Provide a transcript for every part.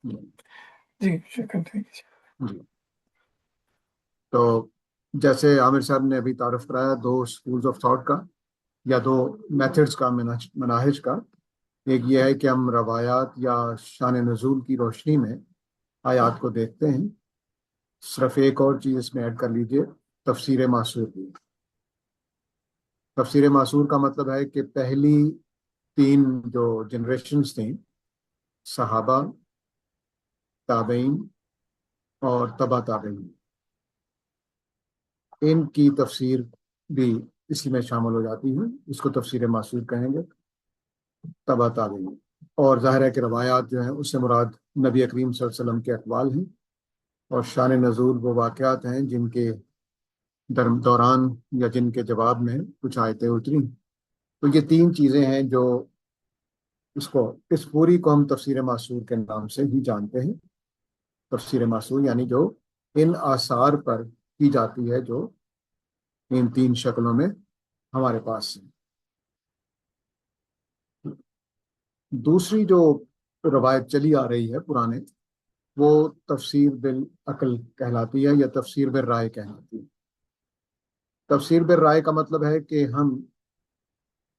جی شکر جی، تو جیسے عامر صاحب نے ابھی تعارف کرایا دو سکولز آف تھاٹ کا یا دو میتھڈز کا، مناہج کا. ایک یہ ہے کہ ہم روایات یا شان نزول کی روشنی میں آیات کو دیکھتے ہیں. صرف ایک اور چیز اس میں ایڈ کر لیجئے، تفسیر معصور کی. تفسیر معصور کا مطلب ہے کہ پہلی تین جو جنریشنز تھیں، صحابہ، تابعین اور تبا تابعین، ان کی تفسیر بھی اسی میں شامل ہو جاتی ہے. اس کو تفسیر معصور کہیں گے، تبا تابعین. اور ظاہر ہے کہ روایات جو ہیں اس سے مراد نبی کریم صلی اللہ علیہ وسلم کے اقوال ہیں، اور شان نزول وہ واقعات ہیں جن کے دوران یا جن کے جواب میں کچھ آیتیں اتری. تو یہ تین چیزیں ہیں جو اس پوری کو ہم تفسیر معصور کے نام سے ہی جانتے ہیں. تفسیر معصور یعنی جو ان آثار پر کی جاتی ہے، جو ان تین شکلوں میں ہمارے پاس ہیں. دوسری جو روایت چلی آ رہی ہے پرانے، وہ تفسیر بالعقل کہلاتی ہے یا تفسیر بالرائے کہلاتی ہے. تفسیر بالرائے کا مطلب ہے کہ ہم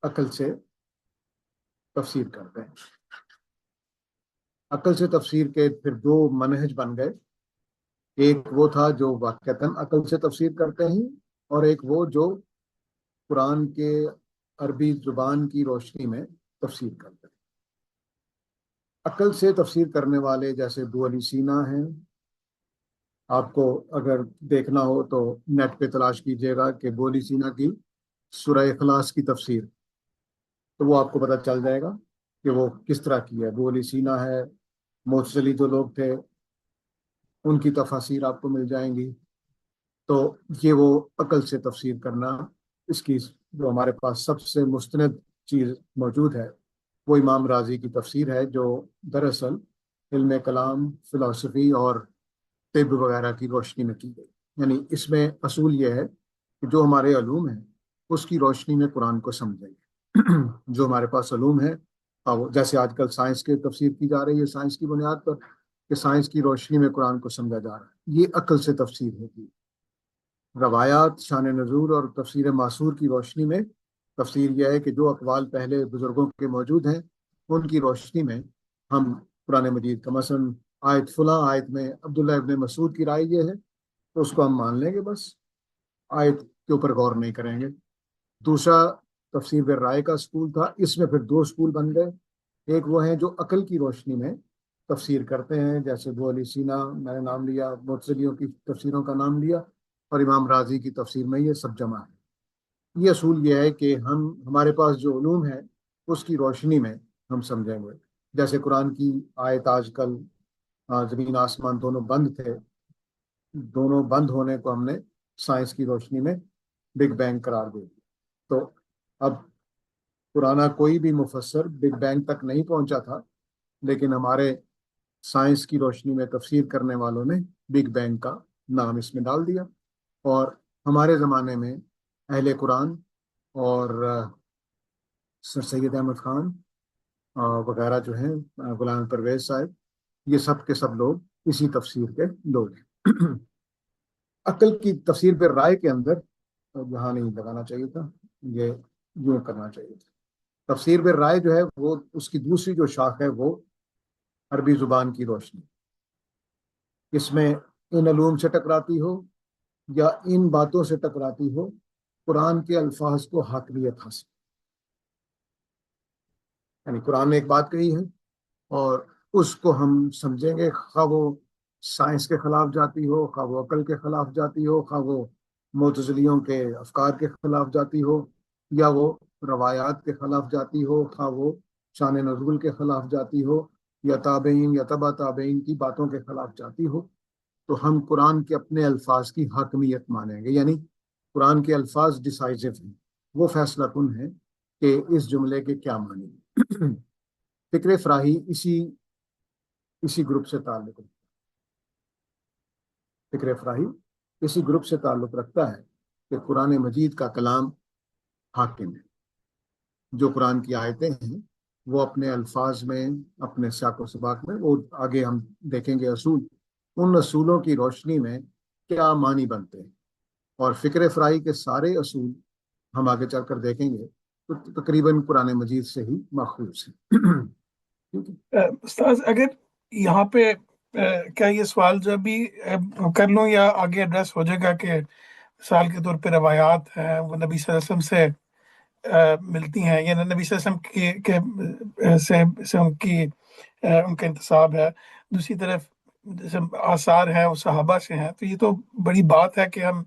عقل سے تفسیر کرتے ہیں. عقل سے تفسیر کے پھر دو منہج بن گئے. ایک وہ تھا جو واقعتاً عقل سے تفسیر کرتے ہیں، اور ایک وہ جو قرآن کے عربی زبان کی روشنی میں تفسیر کرتے ہیں. عقل سے تفسیر کرنے والے جیسے ابو علی سینا ہیں. آپ کو اگر دیکھنا ہو تو نیٹ پہ تلاش کیجیے گا کہ ابو علی سینا کی سورہ اخلاص کی تفسیر، تو وہ آپ کو پتہ چل جائے گا کہ وہ کس طرح کی ہے. ابو علی سینا ہے، معتزلی جو لوگ تھے ان کی تفاسیر آپ کو مل جائیں گی. تو یہ وہ عقل سے تفسیر کرنا، اس کی جو ہمارے پاس سب سے مستند چیز موجود ہے وہ امام راضی کی تفسیر ہے، جو دراصل علم کلام، فلسفی اور طب وغیرہ کی روشنی میں کی گئی. یعنی اس میں اصول یہ ہے کہ جو ہمارے علوم ہیں اس کی روشنی میں قرآن کو سمجھیں گے. جو ہمارے پاس علوم ہے، جیسے آج کل سائنس کی تفسیر کی جا رہی ہے سائنس کی بنیاد پر، کہ سائنس کی روشنی میں قرآن کو سمجھا جا رہا ہے، یہ عقل سے تفسیر ہوگی. روایات، شان نزول اور تفسیر معصور کی روشنی میں تفسیر یہ ہے کہ جو اقوال پہلے بزرگوں کے موجود ہیں ان کی روشنی میں ہم قرآن مجید کا، مثلا آیت فلاں آیت میں عبداللہ ابن مسعود کی رائے یہ ہے تو اس کو ہم مان لیں گے، بس آیت کے اوپر غور نہیں کریں گے. دوسرا تفسیر بالرائے کا اسکول تھا، اس میں پھر دو اسکول بن گئے. ایک وہ ہیں جو عقل کی روشنی میں تفسیر کرتے ہیں، جیسے ابو علی سینا میں نے نام لیا، معتزلیوں کی تفسیروں کا نام لیا، اور امام راضی کی تفسیر میں یہ سب جمع ہے. یہ اصول یہ ہے کہ ہمارے پاس جو علوم ہے اس کی روشنی میں ہم سمجھیں گے. جیسے قرآن کی آیت آج کل زمین آسمان دونوں بند تھے، دونوں بند ہونے کو ہم نے سائنس کی روشنی میں بگ بینگ قرار دے دیا. تو اب پرانا کوئی بھی مفسر بگ بینگ تک نہیں پہنچا تھا، لیکن ہمارے سائنس کی روشنی میں تفسیر کرنے والوں نے بگ بینگ کا نام اس میں ڈال دیا. اور ہمارے زمانے میں اہل قرآن اور سر سید احمد خان وغیرہ جو ہیں، غلام پرویز صاحب، یہ سب کے سب لوگ اسی تفسیر کے لوگ ہیں. عقل کی تفسیر پہ رائے کے اندر یہاں نہیں لگانا چاہیے تھا، یہ یوں کرنا چاہیے تھا. تفسیر پہ رائے جو ہے وہ اس کی دوسری جو شاخ ہے وہ عربی زبان کی روشنی. اس میں ان علوم سے ٹکراتی ہو یا ان باتوں سے ٹکراتی ہو، قرآن کے الفاظ کو حاکمیت حاصل. یعنی قرآن نے ایک بات کہی ہے اور اس کو ہم سمجھیں گے، خواہ وہ سائنس کے خلاف جاتی ہو، خواہ وہ عقل کے خلاف جاتی ہو، خواہ وہ معتزلیوں کے افکار کے خلاف جاتی ہو، یا وہ روایات کے خلاف جاتی ہو، خواہ وہ شان نزول کے خلاف جاتی ہو، یا تابعین یا تبا تابعین کی باتوں کے خلاف جاتی ہو، تو ہم قرآن کے اپنے الفاظ کی حاکمیت مانیں گے. یعنی قرآن کے الفاظ ڈیسائزو ہیں، وہ فیصلہ کن ہیں کہ اس جملے کے کیا معنی ہیں. فکر فراہی اسی گروپ سے تعلق رکھتا فکر فراہی اسی گروپ سے تعلق رکھتا ہے کہ قرآن مجید کا کلام حاکم ہے. جو قرآن کی آیتیں ہیں وہ اپنے الفاظ میں، اپنے سیاق و سباق میں، وہ آگے ہم دیکھیں گے اصول، ان اصولوں کی روشنی میں کیا معنی بنتے ہیں، اور فکر فرائی کے سارے اصول ہم آگے چل کر دیکھیں گے تو تقریباً قرآن مجید سے ہی ماخوذ ہیں۔ ٹھیک ہے؟ استاذ اگر یہاں پہ کیا یہ سوال جو ابھی کر لوں یا آگے ایڈریس ہو جائے گا کہ مثال کے طور پہ روایات ہیں وہ نبی صلی اللہ علیہ وسلم سے ملتی ہیں یا نبی صلی اللہ علیہ وسلم سے ان کا انتصاب ہے، دوسری طرف جیسے آثار ہیں وہ صحابہ سے ہیں، تو یہ تو بڑی بات ہے کہ ہم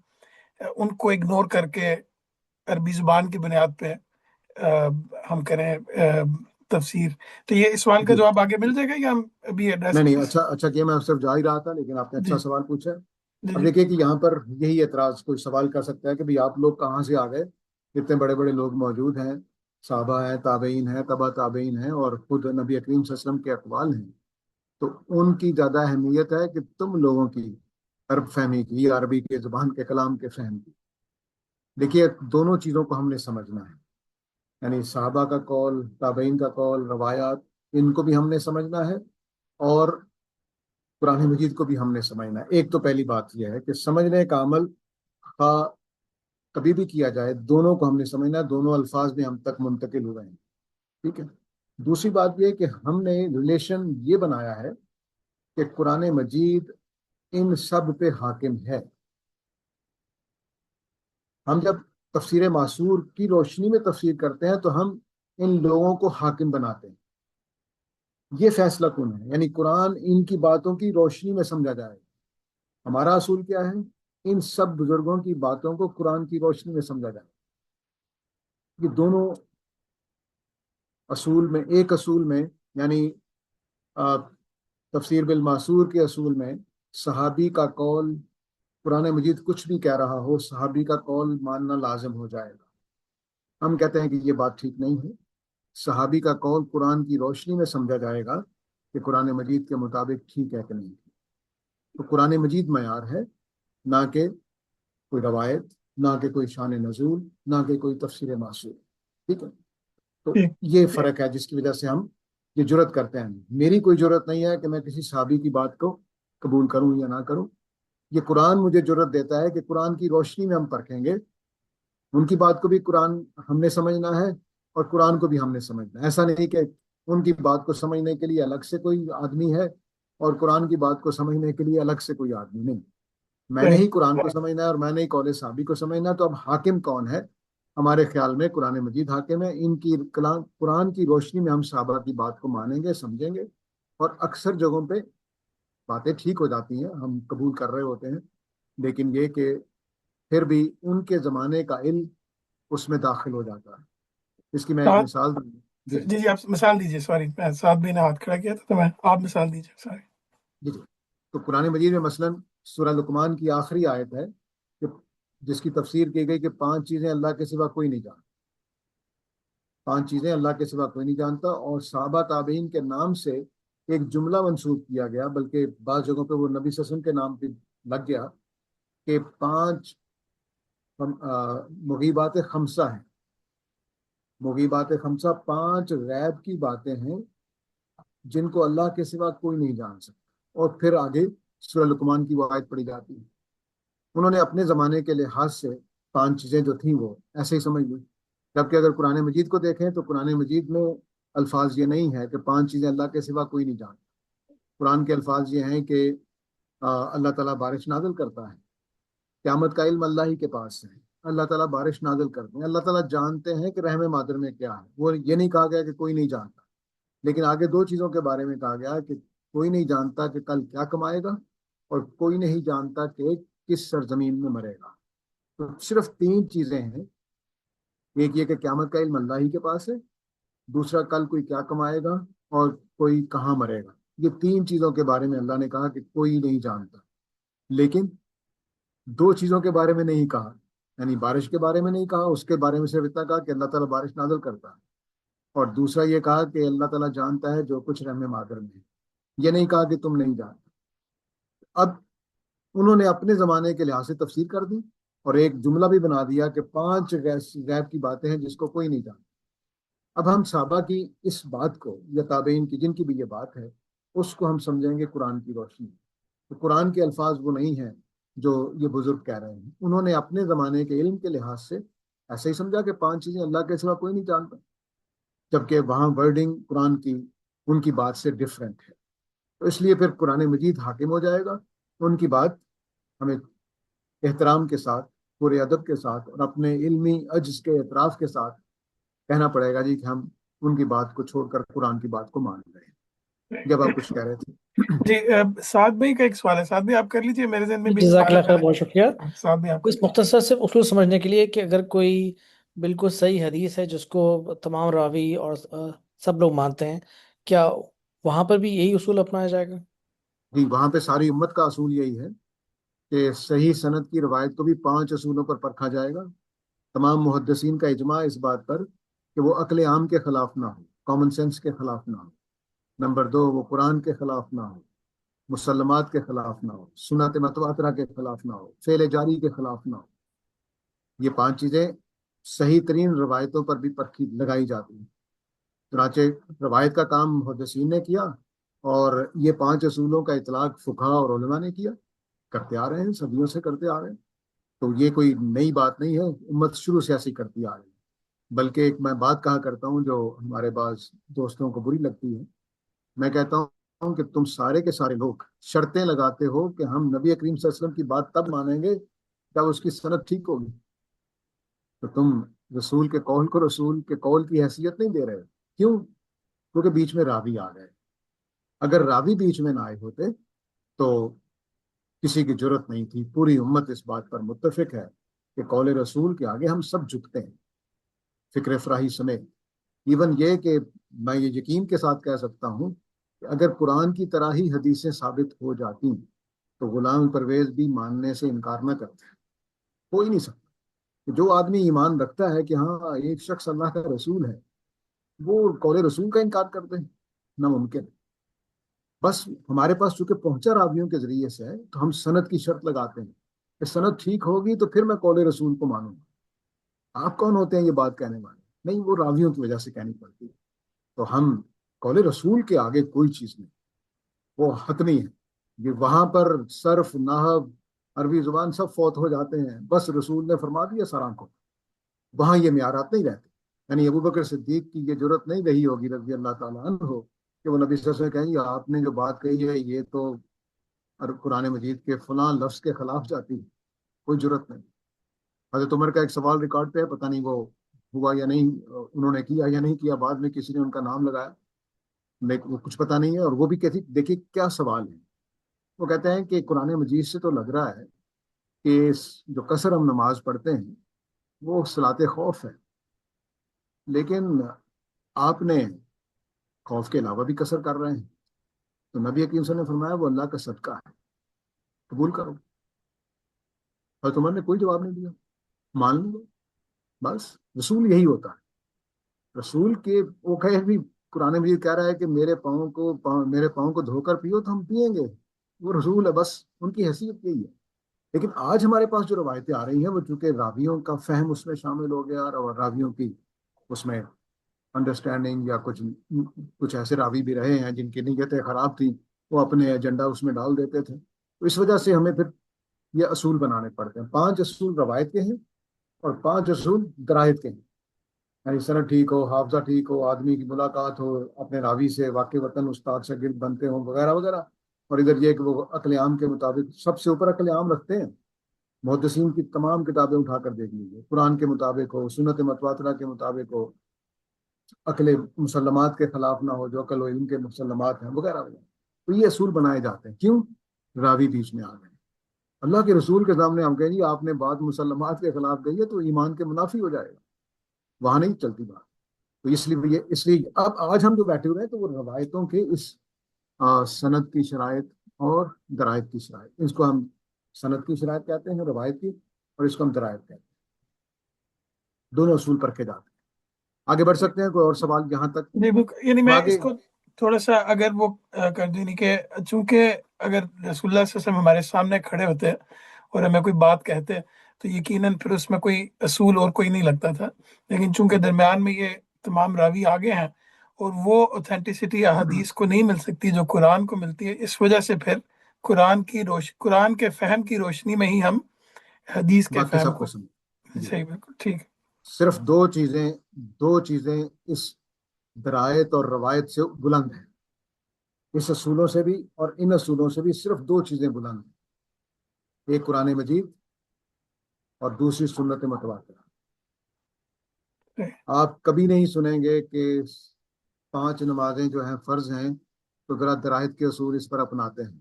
ان کو اگنور کر کے عربی زبان کی بنیاد پہ آ، ہم کریں تفسیر، تو یہ اس سوال کا جی جواب آگے مل جائے گا یا ہم ابھی ایڈریس؟ نہیں نہیں، اچھا اچھا کیا، میں صرف جا ہی رہا تھا لیکن آپ نے جی اچھا سوال پوچھا ہے۔ جی اب جی دیکھیے کہ یہاں پر یہی اعتراض کوئی سوال کر سکتا ہے کہ بھئی آپ لوگ کہاں سے آ گئے، اتنے بڑے بڑے لوگ موجود ہیں، صحابہ ہیں، تابعین ہیں، تبا تابعین ہیں، اور خود نبی کریم صلی اللہ علیہ وسلم کے اقوال ہیں، تو ان کی زیادہ اہمیت ہے کہ تم لوگوں کی عرب فہمی کی یا عربی کے زبان کے کلام کے فہم کی۔ دیکھیے دونوں چیزوں کو ہم نے سمجھنا ہے، یعنی صحابہ کا قول، تابعین کا قول، روایات، ان کو بھی ہم نے سمجھنا ہے، اور قرآن مجید کو بھی ہم نے سمجھنا ہے۔ ایک تو پہلی بات یہ ہے کہ سمجھنے کا عمل خواہ کبھی بھی کیا جائے، دونوں کو ہم نے سمجھنا ہے، دونوں الفاظ میں ہم تک منتقل ہوئے ہیں۔ ٹھیک ہے؟ دوسری بات یہ کہ ہم نے ریلیشن یہ بنایا ہے کہ قرآن مجید ان سب پہ حاکم ہے۔ ہم جب تفسیر معصور کی روشنی میں تفسیر کرتے ہیں تو ہم ان لوگوں کو حاکم بناتے ہیں۔ یہ فیصلہ کن ہے، یعنی قرآن ان کی باتوں کی روشنی میں سمجھا جائے۔ ہمارا اصول کیا ہے؟ ان سب بزرگوں کی باتوں کو قرآن کی روشنی میں سمجھا جائے۔ یہ دونوں اصول میں، ایک اصول میں، یعنی تفسیر بالمعصور کے اصول میں صحابی کا قول، قرآن مجید کچھ بھی کہہ رہا ہو، صحابی کا قول ماننا لازم ہو جائے گا۔ ہم کہتے ہیں کہ یہ بات ٹھیک نہیں ہے، صحابی کا قول قرآن کی روشنی میں سمجھا جائے گا کہ قرآن مجید کے مطابق ٹھیک ہے کہ نہیں۔ تو قرآن مجید معیار ہے، نہ کہ کوئی روایت، نہ کہ کوئی شان نزول، نہ کہ کوئی تفسیر معصور۔ ٹھیک ہے؟ تو ٹھیک یہ فرق ہے جس کی وجہ سے ہم یہ جرت کرتے ہیں۔ میری کوئی جرت نہیں ہے کہ میں کسی صحابی کی بات کو قبول کروں یا نہ کروں، یہ قرآن مجھے جرت دیتا ہے کہ قرآن کی روشنی میں ہم پرکھیں گے، ان کی بات کو بھی قرآن ہم نے سمجھنا ہے اور قرآن کو بھی ہم نے سمجھنا ہے۔ ایسا نہیں کہ ان کی بات کو سمجھنے کے لیے الگ سے کوئی آدمی ہے اور قرآن کی بات کو سمجھنے کے لیے الگ سے کوئی آدمی نہیں۔ میں نے صحیح ہی قرآن کو سمجھنا ہے اور میں نے ہی قول صحابی کو سمجھنا ہے۔ تو اب حاکم کون ہے؟ ہمارے خیال میں قرآن مجید حاکم ہے۔ ان کی کلام قرآن کی روشنی میں ہم صحابہ کی بات کو مانیں گے، سمجھیں گے، اور اکثر جگہوں پہ باتیں ٹھیک ہو جاتی ہیں، ہم قبول کر رہے ہوتے ہیں، لیکن یہ کہ پھر بھی ان کے زمانے کا علم اس میں داخل ہو جاتا ہے۔ اس کی میں ایک سعد، مثال دوں۔ جی جی جی آپ مثال دیجیے، سوری میں سعد بھی نے ہاتھ کھڑا کیا تھا تو میں آپ مثال دیجیے، سوری۔ جی جی، تو قرآن مجید میں مثلاً سورہ لقمان کی آخری آیت ہے کہ جس کی تفسیر کی گئی کہ 5 چیزیں اللہ کے سوا کوئی نہیں جانتا، 5 چیزیں اللہ کے سوا کوئی نہیں جانتا، اور صحابہ تابعین کے نام سے ایک جملہ منسوب کیا گیا، بلکہ بعض جگہوں پہ وہ نبی صلی اللہ علیہ وسلم کے نام پہ لگ گیا کہ 5 مغیبات 5 ہیں۔ مغیبات 5 5 غیب کی باتیں ہیں جن کو اللہ کے سوا کوئی نہیں جان سکتا، اور پھر آگے سورہ لقمان کی وہ آیت پڑھی جاتی ہے۔ انہوں نے اپنے زمانے کے لحاظ سے 5 چیزیں جو تھیں وہ ایسے ہی سمجھ لی، جبکہ اگر قرآن مجید کو دیکھیں تو قرآن مجید میں الفاظ یہ نہیں ہے کہ 5 چیزیں اللہ کے سوا کوئی نہیں جانتا۔ قرآن کے الفاظ یہ ہیں کہ اللہ تعالیٰ بارش نازل کرتا ہے، قیامت کا علم اللہ ہی کے پاس ہے، اللہ تعالیٰ بارش نازل کرتے ہیں، اللہ تعالیٰ جانتے ہیں کہ رحم مادر میں کیا ہے۔ وہ یہ نہیں کہا گیا کہ کوئی نہیں جانتا، لیکن آگے 2 چیزوں کے بارے میں کہا گیا کہ کوئی نہیں جانتا کہ کل کیا کمائے گا، اور کوئی نہیں جانتا کہ کس سرزمین میں مرے گا۔ تو صرف 3 چیزیں ہیں، ایک یہ کہ قیامت کا علم اللہ ہی کے پاس ہے، دوسرا کل کوئی کیا کمائے گا، اور کوئی کہاں مرے گا۔ یہ 3 چیزوں کے بارے میں اللہ نے کہا کہ کوئی نہیں جانتا، لیکن 2 چیزوں کے بارے میں نہیں کہا، یعنی بارش کے بارے میں نہیں کہا، اس کے بارے میں صرف اتنا کہا کہ اللہ تعالیٰ بارش نازل کرتا ہے، اور دوسرا یہ کہا کہ اللہ تعالیٰ جانتا ہے جو کچھ رحم مادر میں ہے۔ یہ نہیں کہا کہ تم نہیں جانتے۔ اب انہوں نے اپنے زمانے کے لحاظ سے تفسیر کر دی اور ایک جملہ بھی بنا دیا کہ 5 غیب کی باتیں ہیں جس کو کوئی نہیں جانتا۔ اب ہم صحابہ کی اس بات کو یا تابعین کی جن کی بھی یہ بات ہے اس کو ہم سمجھیں گے قرآن کی روشنی. تو قرآن کے الفاظ وہ نہیں ہیں جو یہ بزرگ کہہ رہے ہیں. انہوں نے اپنے زمانے کے علم کے لحاظ سے ایسے ہی سمجھا کہ 5 چیزیں اللہ کے سوا کوئی نہیں جانتا، جبکہ وہاں ورڈنگ قرآن کی ان کی بات سے ڈفرینٹ ہے. تو اس لیے پھر قرآن مجید حاکم ہو جائے گا. ان کی بات ہمیں احترام کے ساتھ، پورے ادب کے ساتھ اور اپنے علمی عجز کے اعتراف کے ساتھ کہنا پڑے گا جی کہ ہم ان کی بات کو چھوڑ کر قرآن کی بات کو مان رہے ہیں. جب آپ کچھ کہہ رہے تھے. جی سعد بھائی کا ایک سوال ہے، سعد بھائی آپ کر لیجیے، میرے ذہن میں بھی ایک جزاک سوال اللہ خیر، ہے. بہت شکریہ. سعد بھائی آپ کر اس مختصر سے اصول سمجھنے کے لیے کہ اگر کوئی بالکل صحیح حدیث ہے جس کو تمام راوی اور سب لوگ مانتے ہیں، کیا وہاں پر بھی یہی اصول اپنایا جائے گا؟ جی وہاں پہ ساری امت کا اصول یہی ہے کہ صحیح سند کی روایت کو بھی 5 اصولوں پر پرکھا جائے گا. تمام محدثین کا اجماع اس بات پر کہ وہ عقل عام کے خلاف نہ ہو، کامن سینس کے خلاف نہ ہو. نمبر 2، وہ قرآن کے خلاف نہ ہو، مسلمات کے خلاف نہ ہو، سنت متواترہ کے خلاف نہ ہو، فعل جاری کے خلاف نہ ہو. یہ 5 چیزیں صحیح ترین روایتوں پر بھی پرکھی لگائی جاتی ہیں. چنانچہ روایت کا کام محدثین نے کیا اور یہ 5 اصولوں کا اطلاق فقہا اور علماء نے کیا. کرتے آ رہے ہیں، صدیوں سے کرتے آ رہے ہیں. تو یہ کوئی نئی بات نہیں ہے، امت شروع سے ایسی کرتی آ رہی ہے. بلکہ ایک میں بات کہا کرتا ہوں جو ہمارے بعض دوستوں کو بری لگتی ہے. میں کہتا ہوں کہ تم سارے کے سارے لوگ شرطیں لگاتے ہو کہ ہم نبی کریم صلی اللہ علیہ وسلم کی بات تب مانیں گے جب اس کی سند ٹھیک ہوگی. تو تم رسول کے قول کو رسول کے قول کی حیثیت نہیں دے رہے. کیوں؟ کیونکہ بیچ میں راوی آ گئے. اگر راوی بیچ میں نہ آئے ہوتے تو کسی کی جرت نہیں تھی. پوری امت اس بات پر متفق ہے کہ قول رسول کے آگے ہم سب جھکتے ہیں، فکر فراہی سمیت. ایون یہ کہ میں یہ یقین کے ساتھ کہہ سکتا ہوں کہ اگر قرآن کی طرح ہی حدیثیں ثابت ہو جاتی تو غلام پرویز بھی ماننے سے انکار نہ کرتے. ہو ہی نہیں سکتا. جو آدمی ایمان رکھتا ہے کہ ہاں ایک شخص اللہ کا رسول ہے، وہ قول رسول کا انکار کرتے ہیں؟ ناممکن. بس ہمارے پاس چونکہ پہنچا راویوں کے ذریعے سے ہے تو ہم سند کی شرط لگاتے ہیں کہ سند ٹھیک ہوگی تو پھر میں قول رسول کو مانوں گا. آپ کون ہوتے ہیں یہ بات کہنے والے؟ نہیں، وہ راویوں کی وجہ سے کہنی پڑتی ہے. تو ہم قول رسول کے آگے کوئی چیز نہیں، وہ حتمی ہے. یہ وہاں پر صرف، نحو، عربی زبان سب فوت ہو جاتے ہیں، بس رسول نے فرما دیا سر کو. وہاں یہ معیارات نہیں رہتے. یعنی ابو بکر صدیق کی یہ جرت نہیں رہی ہوگی رضی اللہ تعالیٰ عنہ ہو کہ وہ نبی صلی اللہ علیہ وسلم کہیں گے آپ نے جو بات کہی ہے یہ تو قرآن مجید کے فلاں لفظ کے خلاف جاتی ہے. کوئی جرت نہیں. حضرت عمر کا ایک سوال ریکارڈ پہ ہے، پتہ نہیں وہ ہوا یا نہیں، انہوں نے کیا یا نہیں کیا، بعد میں کسی نے ان کا نام لگایا، لیکن وہ کچھ پتہ نہیں ہے. اور وہ بھی کہتی دیکھیے کیا سوال ہے. وہ کہتے ہیں کہ قرآن مجید سے تو لگ رہا ہے کہ جو قصر ہم نماز پڑھتے ہیں وہ صلاۃ خوف ہے، لیکن آپ نے خوف کے علاوہ بھی قصر کر رہے ہیں. تو نبی حکیم صلی اللہ علیہ وسلم نے فرمایا وہ اللہ کا صدقہ ہے، قبول کرو. حضرت عمر نے کوئی جواب نہیں دیا، مان لو. بس رسول یہی ہوتا ہے. رسول کے وہ کہے بھی قرآن مجید کہہ رہا ہے کہ میرے پاؤں کو دھو کر پیو تو ہم پیئیں گے. وہ رسول ہے، بس ان کی حیثیت یہی ہے. لیکن آج ہمارے پاس جو روایتیں آ رہی ہیں وہ چونکہ راویوں کا فہم اس میں شامل ہو گیا اور راویوں کی اس میں انڈرسٹینڈنگ یا کچھ ایسے راوی بھی رہے ہیں جن کی نیتیں خراب تھیں، وہ اپنے ایجنڈا اس میں ڈال دیتے تھے. تو اس وجہ سے ہمیں پھر یہ اصول بنانے پڑتے ہیں. 5 اصول روایت کے ہیں اور 5 اصول درایت کے ہیں. یعنی سند ٹھیک ہو، حافظہ ٹھیک ہو، آدمی کی ملاقات ہو اپنے راوی سے، واقع وطن استاد سے گرد بنتے ہوں وغیرہ وغیرہ. اور ادھر یہ کہ وہ عقل عام کے مطابق سب سے اوپر عقل عام رکھتے ہیں. محدثین کی تمام کتابیں اٹھا کر دیکھ لیجیے، قرآن کے مطابق ہو، سنت متواترہ کے مطابق ہو، عقل مسلمات کے خلاف نہ ہو جو عقل و علم کے مسلمات ہیں وغیرہ وغیرہ. تو یہ اصول بنائے جاتے ہیں. کیوں؟ راوی بیچ میں آ گئے. اللہ کے رسول کے سامنے ہم کہیں گے آپ نے بات مسلمات کے خلاف کہی ہے تو ایمان کے منافی ہو جائے گا. وہاں نہیں چلتی بات. تو اس لیے اب آج ہم جو بیٹھے ہوئے ہیں تو وہ روایتوں کے اس سند کی شرائط اور درایت کی شرائط، اس کو ہم سند کی شرائط کہتے ہیں روایت کی، اور اس کو ہم درایت کہتے ہیں. دونوں اصول پر کے جاتے ہیں. آگے بڑھ سکتے ہیں. کوئی اور سوال یہاں تک؟ جی یعنی میں آگے اس کو تھوڑا سا اگر وہ کر دوں کہ چونکہ اگر رسول اللہ صلی اللہ علیہ وسلم ہمارے سامنے کھڑے ہوتے اور ہمیں کوئی بات کہتے تو یقیناً پھر اس میں کوئی اصول اور کوئی نہیں لگتا تھا. لیکن چونکہ درمیان میں یہ تمام راوی آگے ہیں، اور وہ اوتھینٹسٹی احادیث کو نہیں مل سکتی جو قرآن کو ملتی ہے. اس وجہ سے پھر قرآن کے فہم کی روشنی میں ہی ہم حدیث کے باقی فہم سب کو. کو سمجھ جی. صحیح، بالکل ٹھیک. صرف دو چیزیں اس درایت اور روایت سے بلند ہیں. اس اصولوں سے بھی اور ان اصولوں سے بھی صرف دو چیزیں بلند ہیں، ایک قرآن مجید اور دوسری سنت متواترہ. صحیح. آپ کبھی نہیں سنیں گے کہ 5 نمازیں جو ہیں فرض ہیں تو ذرا درایت کے اصول اس پر اپناتے ہیں.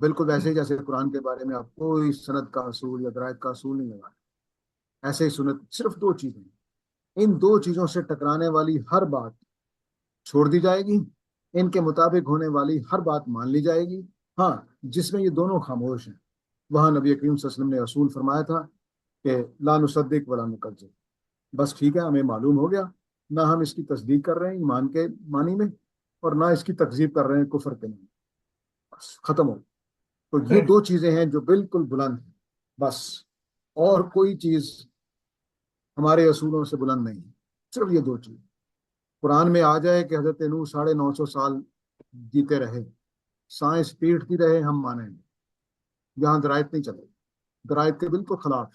بالکل ویسے ہی جیسے قرآن کے بارے میں آپ کوئی سند کا اصول یا درایت کا اصول نہیں لگا، ایسے ہی سنت صرف دو چیزیں. ان دو چیزوں سے ٹکرانے والی ہر بات چھوڑ دی جائے گی، ان کے مطابق ہونے والی ہر بات مان لی جائے گی. ہاں، جس میں یہ دونوں خاموش ہیں وہاں نبی کریم صلی اللہ علیہ وسلم نے اصول فرمایا تھا کہ لا نصدق ولا نکذب، بس ٹھیک ہے ہمیں معلوم ہو گیا، نہ ہم اس کی تصدیق کر رہے ہیں ایمان کے معنی میں اور نہ اس کی تکذیب کر رہے ہیں کفر کے معنی، بس ختم ہو. تو یہ صحیح. دو چیزیں ہیں جو بالکل بلند ہیں بس، اور کوئی چیز ہمارے اصولوں سے بلند نہیں ہے، صرف یہ دو چیز. قرآن میں آ جائے کہ حضرت نوح 950 سال جیتے رہے، سائنس پیٹتی رہے، ہم مانیں گے. یہاں درایت نہیں چلے، درایت کے بالکل خلاف.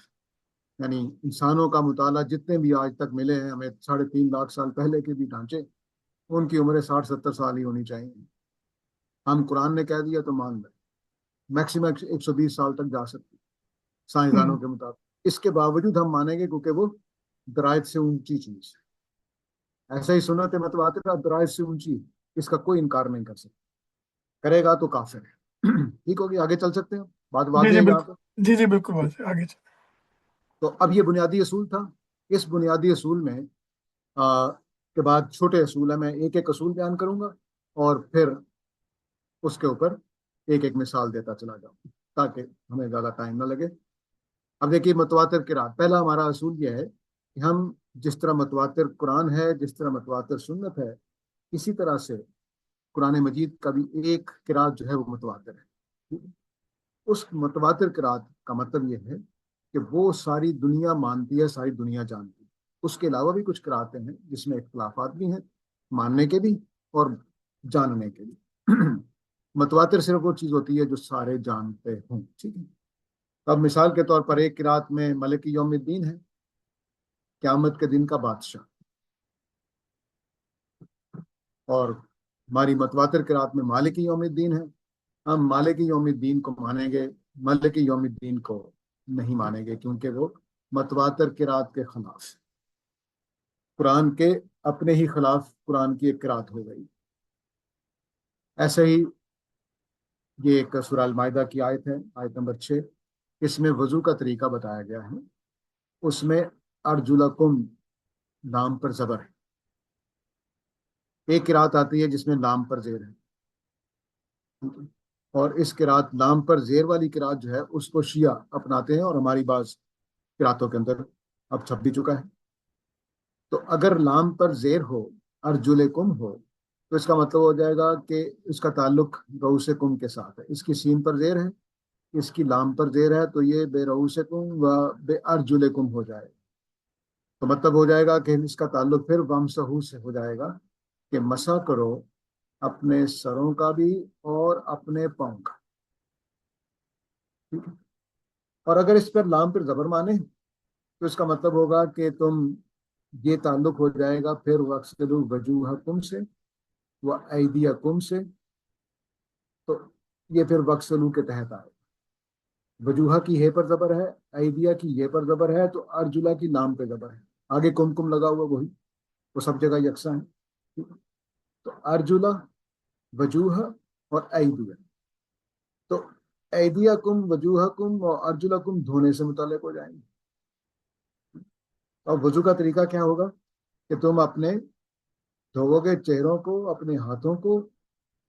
یعنی انسانوں کا مطالعہ جتنے بھی آج تک ملے ہیں ہمیں 3.5 لاکھ سال پہلے کے بھی ڈھانچے، ان کی عمریں 60-70 سال ہی ہونی چاہیے. ہم قرآن نے کہہ دیا تو مان لیں، میکسیمم 120 سال تک جا سکتی سائنسدانوں کے مطابق. اس کے باوجود ہم مانیں گے کیونکہ وہ درایت سے اونچی چیز ہے. ایسا ہی سنت متواترہ درایت سے اونچی، اس کا کوئی انکار نہیں کر سکتا. کرے گا تو کافر ہے. ٹھیک ہوگی، آگے چل سکتے ہیں، بات جی واضح جی ہے یہاں بالکل. پر. جی جی بالکل بات ہے. آگے چلیں. تو اب یہ بنیادی اصول تھا. اس بنیادی اصول میں کے بعد چھوٹے اصول ہیں، میں ایک ایک اصول بیان کروں گا اور پھر اس کے اوپر ایک ایک مثال دیتا چلا جاؤں تاکہ ہمیں زیادہ ٹائم نہ لگے. اب دیکھیے متواتر قرات، پہلا ہمارا اصول یہ ہے کہ ہم جس طرح متواتر قرآن ہے، جس طرح متواتر سنت ہے، اسی طرح سے قرآن مجید کا بھی ایک قرات جو ہے وہ متواتر ہے. اس متواتر قرات کا مطلب یہ ہے کہ وہ ساری دنیا مانتی ہے، ساری دنیا جانتی ہے. اس کے علاوہ بھی کچھ قراتیں ہیں جس میں اختلافات بھی ہیں، ماننے کے بھی اور جاننے کے بھی. متواتر صرف وہ چیز ہوتی ہے جو سارے جانتے ہوں. ٹھیک ہے. اب مثال کے طور پر ایک قرات میں ملک یوم الدین ہے، قیامت کے دن کا بادشاہ. اور ہماری متواتر قرات میں مالک یوم الدین ہے. ہم مالک یوم الدین کو مانیں گے، ملک یوم الدین کو نہیں مانیں گے کیونکہ وہ متواتر قرات کے خلاف، قرآن کے اپنے ہی خلاف قرآن کی ایک قرات ہو گئی. ایسے ہی یہ ایک سورہ المائدہ کی آیت ہے، آیت نمبر 6. اس میں وضو کا طریقہ بتایا گیا ہے. اس میں ارجلکم لام پر زبر ہے. ایک قرات آتی ہے جس میں لام پر زیر ہے، اور اس قرات لام پر زیر والی قرات جو ہے اس کو شیعہ اپناتے ہیں اور ہماری بعض قراتوں کے اندر اب چھپ بھی چکا ہے. تو اگر لام پر زیر ہو، ارجلکم ہو، تو اس کا مطلب ہو جائے گا کہ اس کا تعلق رؤوسکم کے ساتھ ہے. اس کی سین پر زیر ہے، اس کی لام پر زیر ہے، تو یہ بے رؤوسکم و بے ارجلکم ہو جائے. تو مطلب ہو جائے گا کہ اس کا تعلق پھر وامسحو سے ہو جائے گا کہ مسح کرو اپنے سروں کا بھی اور اپنے پاؤں کا. ٹھیک ہے. اور اگر اس پر لام پر زبر مانے تو اس کا مطلب ہوگا کہ تم، یہ تعلق ہو جائے گا پھر وَاغْسِلُوا وُجُوهَكُمْ سے وَأَيْدِيَكُمْ سے. تو یہ پھر وَاغْسِلُوا کے تحت آئے. وجوہا کی ہے پر زبر ہے، ایدیا کی یہ پر زبر ہے، تو ارجلا کی لام پہ زبر ہے. آگے کم کم لگا ہوا وہی، وہ سب جگہ یکساں ہے. تو ارجلا، وجوہ اور ایدیا. تو ایدیا کم، وجوہ کم اور ارجلا کم دھونے سے متعلق ہو جائیں گے. اور وضو کا طریقہ کیا ہوگا کہ تم اپنے دھوو گے چہروں کو، اپنے ہاتھوں کو،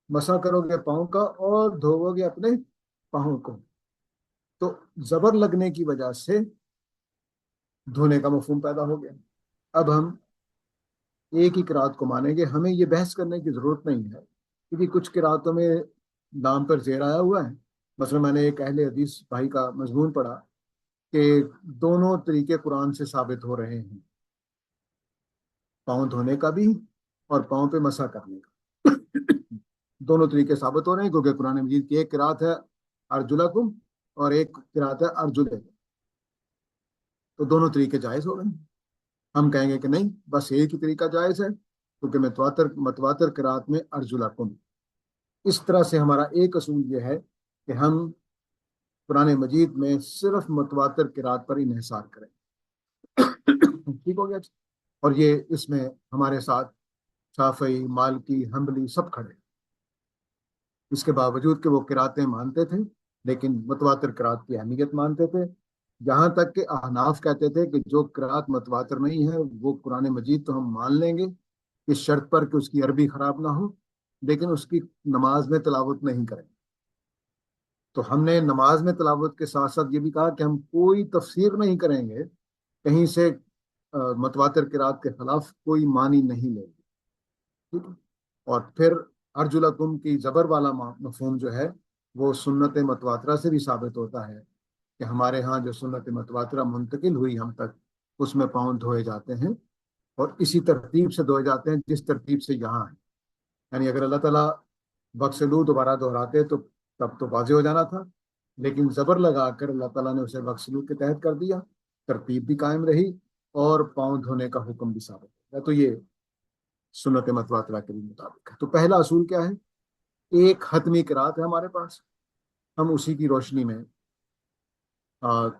مسح کرو گے پاؤں کا اور دھوو گے اپنے پاؤں کو. تو زبر لگنے کی وجہ سے دھونے کا مفہوم پیدا ہو گیا. اب ہم ایک ہی قرات کو مانیں گے، ہمیں یہ بحث کرنے کی ضرورت نہیں ہے کیونکہ کچھ قراتوں میں لام پر زیر آیا ہوا ہے. مثلا میں نے ایک اہل حدیث بھائی کا مضمون پڑھا کہ دونوں طریقے قرآن سے ثابت ہو رہے ہیں. پاؤں دھونے کا بھی اور پاؤں پہ مسح کرنے کا، دونوں طریقے ثابت ہو رہے ہیں، کیونکہ قرآن مجید کی ایک قرات ہے ارجلکم اور ایک قرات ہے ارجلکم، تو دونوں طریقے جائز ہو رہے ہیں۔ ہم کہیں گے کہ نہیں، بس ایک ہی طریقہ جائز ہے، کیونکہ متواتر قرات میں ارجلکم۔ اس طرح سے ہمارا ایک اصول یہ ہے کہ ہم قرآن مجید میں صرف متواتر قرات پر انحصار کریں۔ ٹھیک ہو گیا؟ اور یہ اس میں ہمارے ساتھ شافعی، مالکی، حنبلی سب کھڑے، اس کے باوجود کہ وہ قراتیں مانتے تھے لیکن متواتر قرات کی اہمیت مانتے تھے، یہاں تک کہ احناف کہتے تھے کہ جو قرات متواتر نہیں ہے وہ قرآن مجید تو ہم مان لیں گے اس شرط پر کہ اس کی عربی خراب نہ ہو، لیکن اس کی نماز میں تلاوت نہیں کریں۔ تو ہم نے نماز میں تلاوت کے ساتھ ساتھ یہ بھی کہا کہ ہم کوئی تفسیر نہیں کریں گے، کہیں سے متواتر قرات کے خلاف کوئی معنی نہیں لیں گے، ٹھیک ہے؟ اور پھر ارجلکم کی زبر والا مفہوم جو ہے وہ سنت متواترہ سے بھی ثابت ہوتا ہے کہ ہمارے ہاں جو سنت متواترہ منتقل ہوئی ہم تک، اس میں پاؤں دھوئے جاتے ہیں اور اسی ترتیب سے دھوئے جاتے ہیں جس ترتیب سے یہاں ہے۔ یعنی اگر اللہ تعالیٰ وغسلوا دوبارہ دہراتے تو تب تو واضح ہو جانا تھا، لیکن زبر لگا کر اللہ تعالیٰ نے اسے وغسلوا کے تحت کر دیا، ترتیب بھی قائم رہی اور پاؤں دھونے کا حکم بھی ثابت ہو گیا۔ تو یہ سنت متواترہ کے مطابق ہے۔ تو پہلا اصول کیا ہے؟ ایک حتمی قرات ہے ہمارے پاس، ہم اسی کی روشنی میں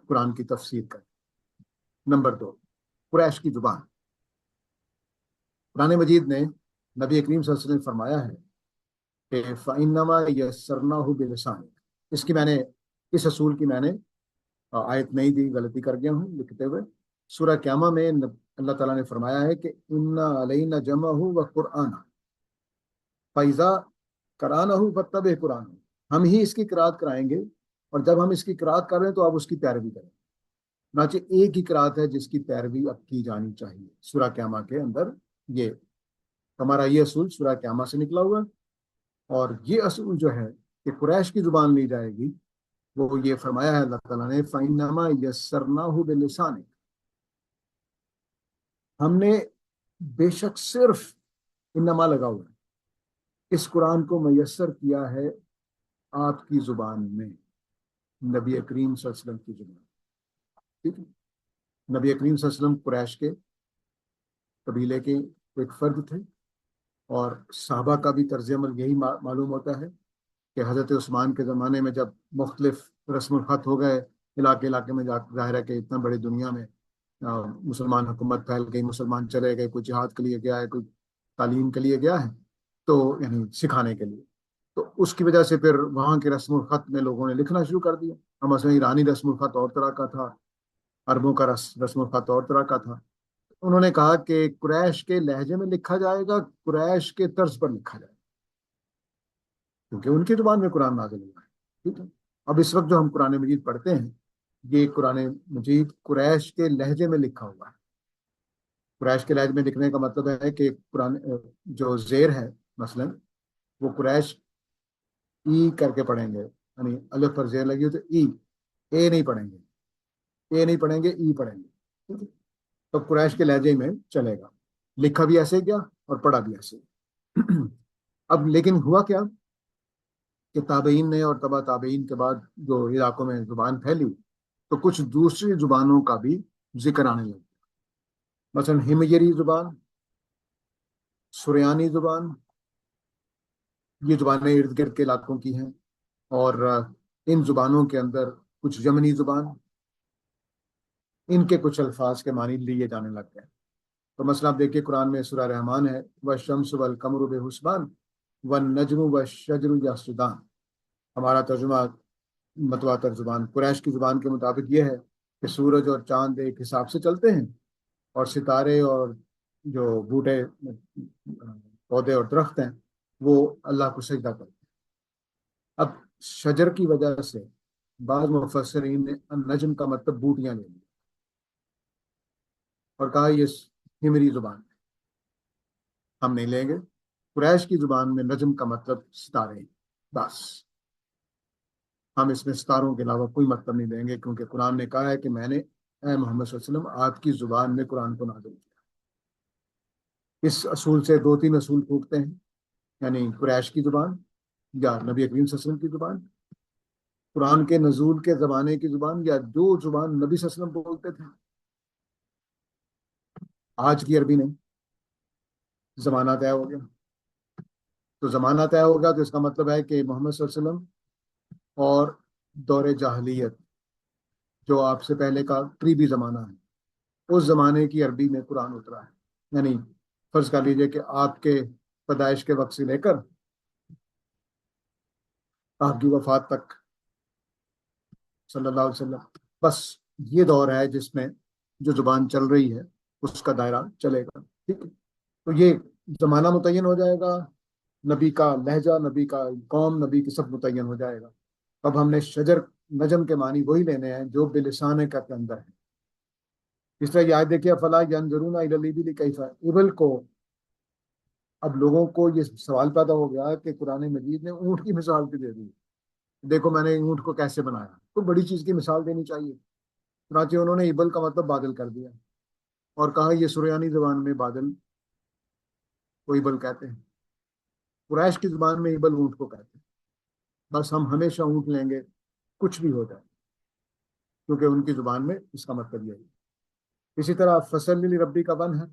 قرآن کی تفسیر کریں۔ نمبر 2، قریش کی زبان۔ قرآن مجید نے نبی کریم صلی اللہ علیہ وسلم نے فرمایا ہے کہ فَإِنَّمَا يَسَّرْنَاهُ بِلِسَانِكَ۔ اس اصول کی میں نے آیت نہیں دی، غلطی کر گیا ہوں لکھتے ہوئے۔ سورہ قیامہ میں اللہ تعالیٰ نے فرمایا ہے کہ إِنَّ عَلَيْنَا جَمْعَهُ وَقُرْآنَهُ فَإِذَا قَرَأْنَاهُ فَاتَّبِعْ قُرْآنَهُ۔ ہم ہی اس کی قرات کرائیں گے، اور جب ہم اس کی قرات کر رہے ہیں تو آپ اس کی پیروی کریں۔ چنانچہ ایک ہی قرات ہے جس کی پیروی اب کی جانی چاہیے سورہ قیامہ کے اندر۔ یہ ہمارا یہ اصول سورہ قیامہ سے نکلا ہوا، اور یہ اصول جو ہے کہ قریش کی زبان لی جائے گی، وہ یہ فرمایا ہے اللہ تعالیٰ نے فَإِنَّمَا يَسَّرْنَاهُ بِلِسَانِكَ۔ ہم نے بے شک صرف انما لگا ہوا ہے، اس قرآن کو میسر کیا ہے آپ کی زبان میں، نبی کریم صلی اللہ علیہ وسلم کی زبان۔ ٹھیک ہے؟ نبی کریم صلی اللہ علیہ وسلم قریش کے قبیلے کے ایک فرد تھے، اور صحابہ کا بھی طرز عمل یہی معلوم ہوتا ہے کہ حضرت عثمان کے زمانے میں جب مختلف رسم الخط ہو گئے علاقے علاقے میں، ظاہر ہے کہ اتنا بڑی دنیا میں مسلمان حکومت پھیل گئی، مسلمان چلے گئے، کوئی جہاد کے لیے گیا ہے، کوئی تعلیم کے لیے گیا ہے، تو یعنی سکھانے کے لیے، تو اس کی وجہ سے پھر وہاں کے رسم الخط میں لوگوں نے لکھنا شروع کر دیا۔ مثلا ایرانی رسم الخط اور طرح کا تھا، عربوں کا رسم الخط اور طرح کا تھا۔ انہوں نے کہا کہ قریش کے لہجے میں لکھا جائے گا، قریش کے طرز پر لکھا جائے گا، کیونکہ ان کی زبان میں قرآن نازل ہوا ہے۔ ٹھیک ہے؟ اب اس وقت جو ہم قرآن مجید پڑھتے ہیں، یہ قرآن مجید قریش کے لہجے میں لکھا ہوا ہے۔ قریش کے لہجے میں لکھنے کا مطلب ہے کہ قرآن جو زیر ہے مثلا، وہ قریش ای کر کے پڑھیں گے، یعنی الف پر زیر لگی ہو تو ای، اے نہیں پڑھیں گے، اے نہیں پڑھیں گے، ای پڑھیں گے۔ ٹھیک ہے؟ تو قریش کے لہجے میں چلے گا، لکھا بھی ایسے گیا اور پڑھا بھی ایسے۔ اب لیکن ہوا کیا کہ تابعین نے اور تبا تابعین کے بعد جو علاقوں میں زبان پھیلی، تو کچھ دوسری زبانوں کا بھی ذکر آنے لگا، مثلا ہمجری زبان، سریانی زبان، یہ زبانیں ارد گرد کے علاقوں کی ہیں، اور ان زبانوں کے اندر کچھ یمنی زبان، ان کے کچھ الفاظ کے معنی لیے جانے لگ گئے۔ تو مثلا آپ دیکھیے قرآن میں سورہ رحمان ہے وَالشَّمْسُ وَالْقَمَرُ بِحُسْبَانٍ وَالنَّجْمُ وَالشَّجَرُ يَسْجُدَانِ۔ ہمارا ترجمہ متواتر زبان قریش کی زبان کے مطابق یہ ہے کہ سورج اور چاند ایک حساب سے چلتے ہیں، اور ستارے اور جو بوٹے، پودے اور درخت ہیں، وہ اللہ کو سجدہ کرتے ہیں۔ اب شجر کی وجہ سے بعض مفسرین نے النجم کا مطلب بوٹیاں لے لی اور کہا یہ ہمری زبان ہے، ہم نہیں لیں گے۔ قریش کی زبان میں نجم کا مطلب ستارے ہیں، بس ہم اس میں ستاروں کے علاوہ کوئی مطلب نہیں دیں گے، کیونکہ قرآن نے کہا ہے کہ میں نے اے محمد صلی اللہ علیہ وسلم آپ کی زبان میں قرآن کو نازل کیا۔ اس اصول سے 2-3 اصول پھوٹتے ہیں، یعنی قریش کی زبان یا نبی کریم صلی اللہ علیہ وسلم کی زبان، قرآن کے نزول کے زمانے کی زبان، یا جو زبان نبی صلی اللہ علیہ وسلم بولتے تھے، آج کی عربی نہیں۔ زمانہ طے ہو گیا، تو زمانہ طے ہو گیا تو اس کا مطلب ہے کہ محمد صلی اللہ علیہ وسلم اور دور جاہلیت جو آپ سے پہلے کا قریبی زمانہ ہے، اس زمانے کی عربی میں قرآن اترا ہے، یعنی فرض کر لیجئے کہ آپ کے پیدائش کے وقت سے لے کر آپ کی وفات تک صلی اللہ علیہ وسلم، بس یہ دور ہے جس میں جو زبان چل رہی ہے اس کا دائرہ چلے گا، ٹھیک ہے؟ تو یہ زمانہ متعین ہو جائے گا، نبی کا لہجہ، نبی کا قوم، نبی کی سب متعین ہو جائے گا۔ اب ہم نے شجر نجم کے معنی وہی لینے ہیں جو بلسان کا کے اندر ہے۔ اس طرح یہ آیت دیکھیے، فلا ینظرون الی الابل کیف، ابل کو، اب لوگوں کو یہ سوال پیدا ہو گیا کہ قرآن مجید نے اونٹ کی مثال بھی دے دی، دیکھو میں نے اونٹ کو کیسے بنایا، تو بڑی چیز کی مثال دینی چاہیے، چنانچہ انہوں نے ابل کا مطلب بادل کر دیا اور کہا یہ سریانی زبان میں بادل کو ابل کہتے ہیں، قریش کی زبان میں ابل اونٹ کو کہتے ہیں، بس ہم ہمیشہ اونٹ لیں گے کچھ بھی ہو جائے، کیونکہ ان کی زبان میں اس کا مطلب یہی ہے۔ اسی طرح فصل لربی کا ون ہے،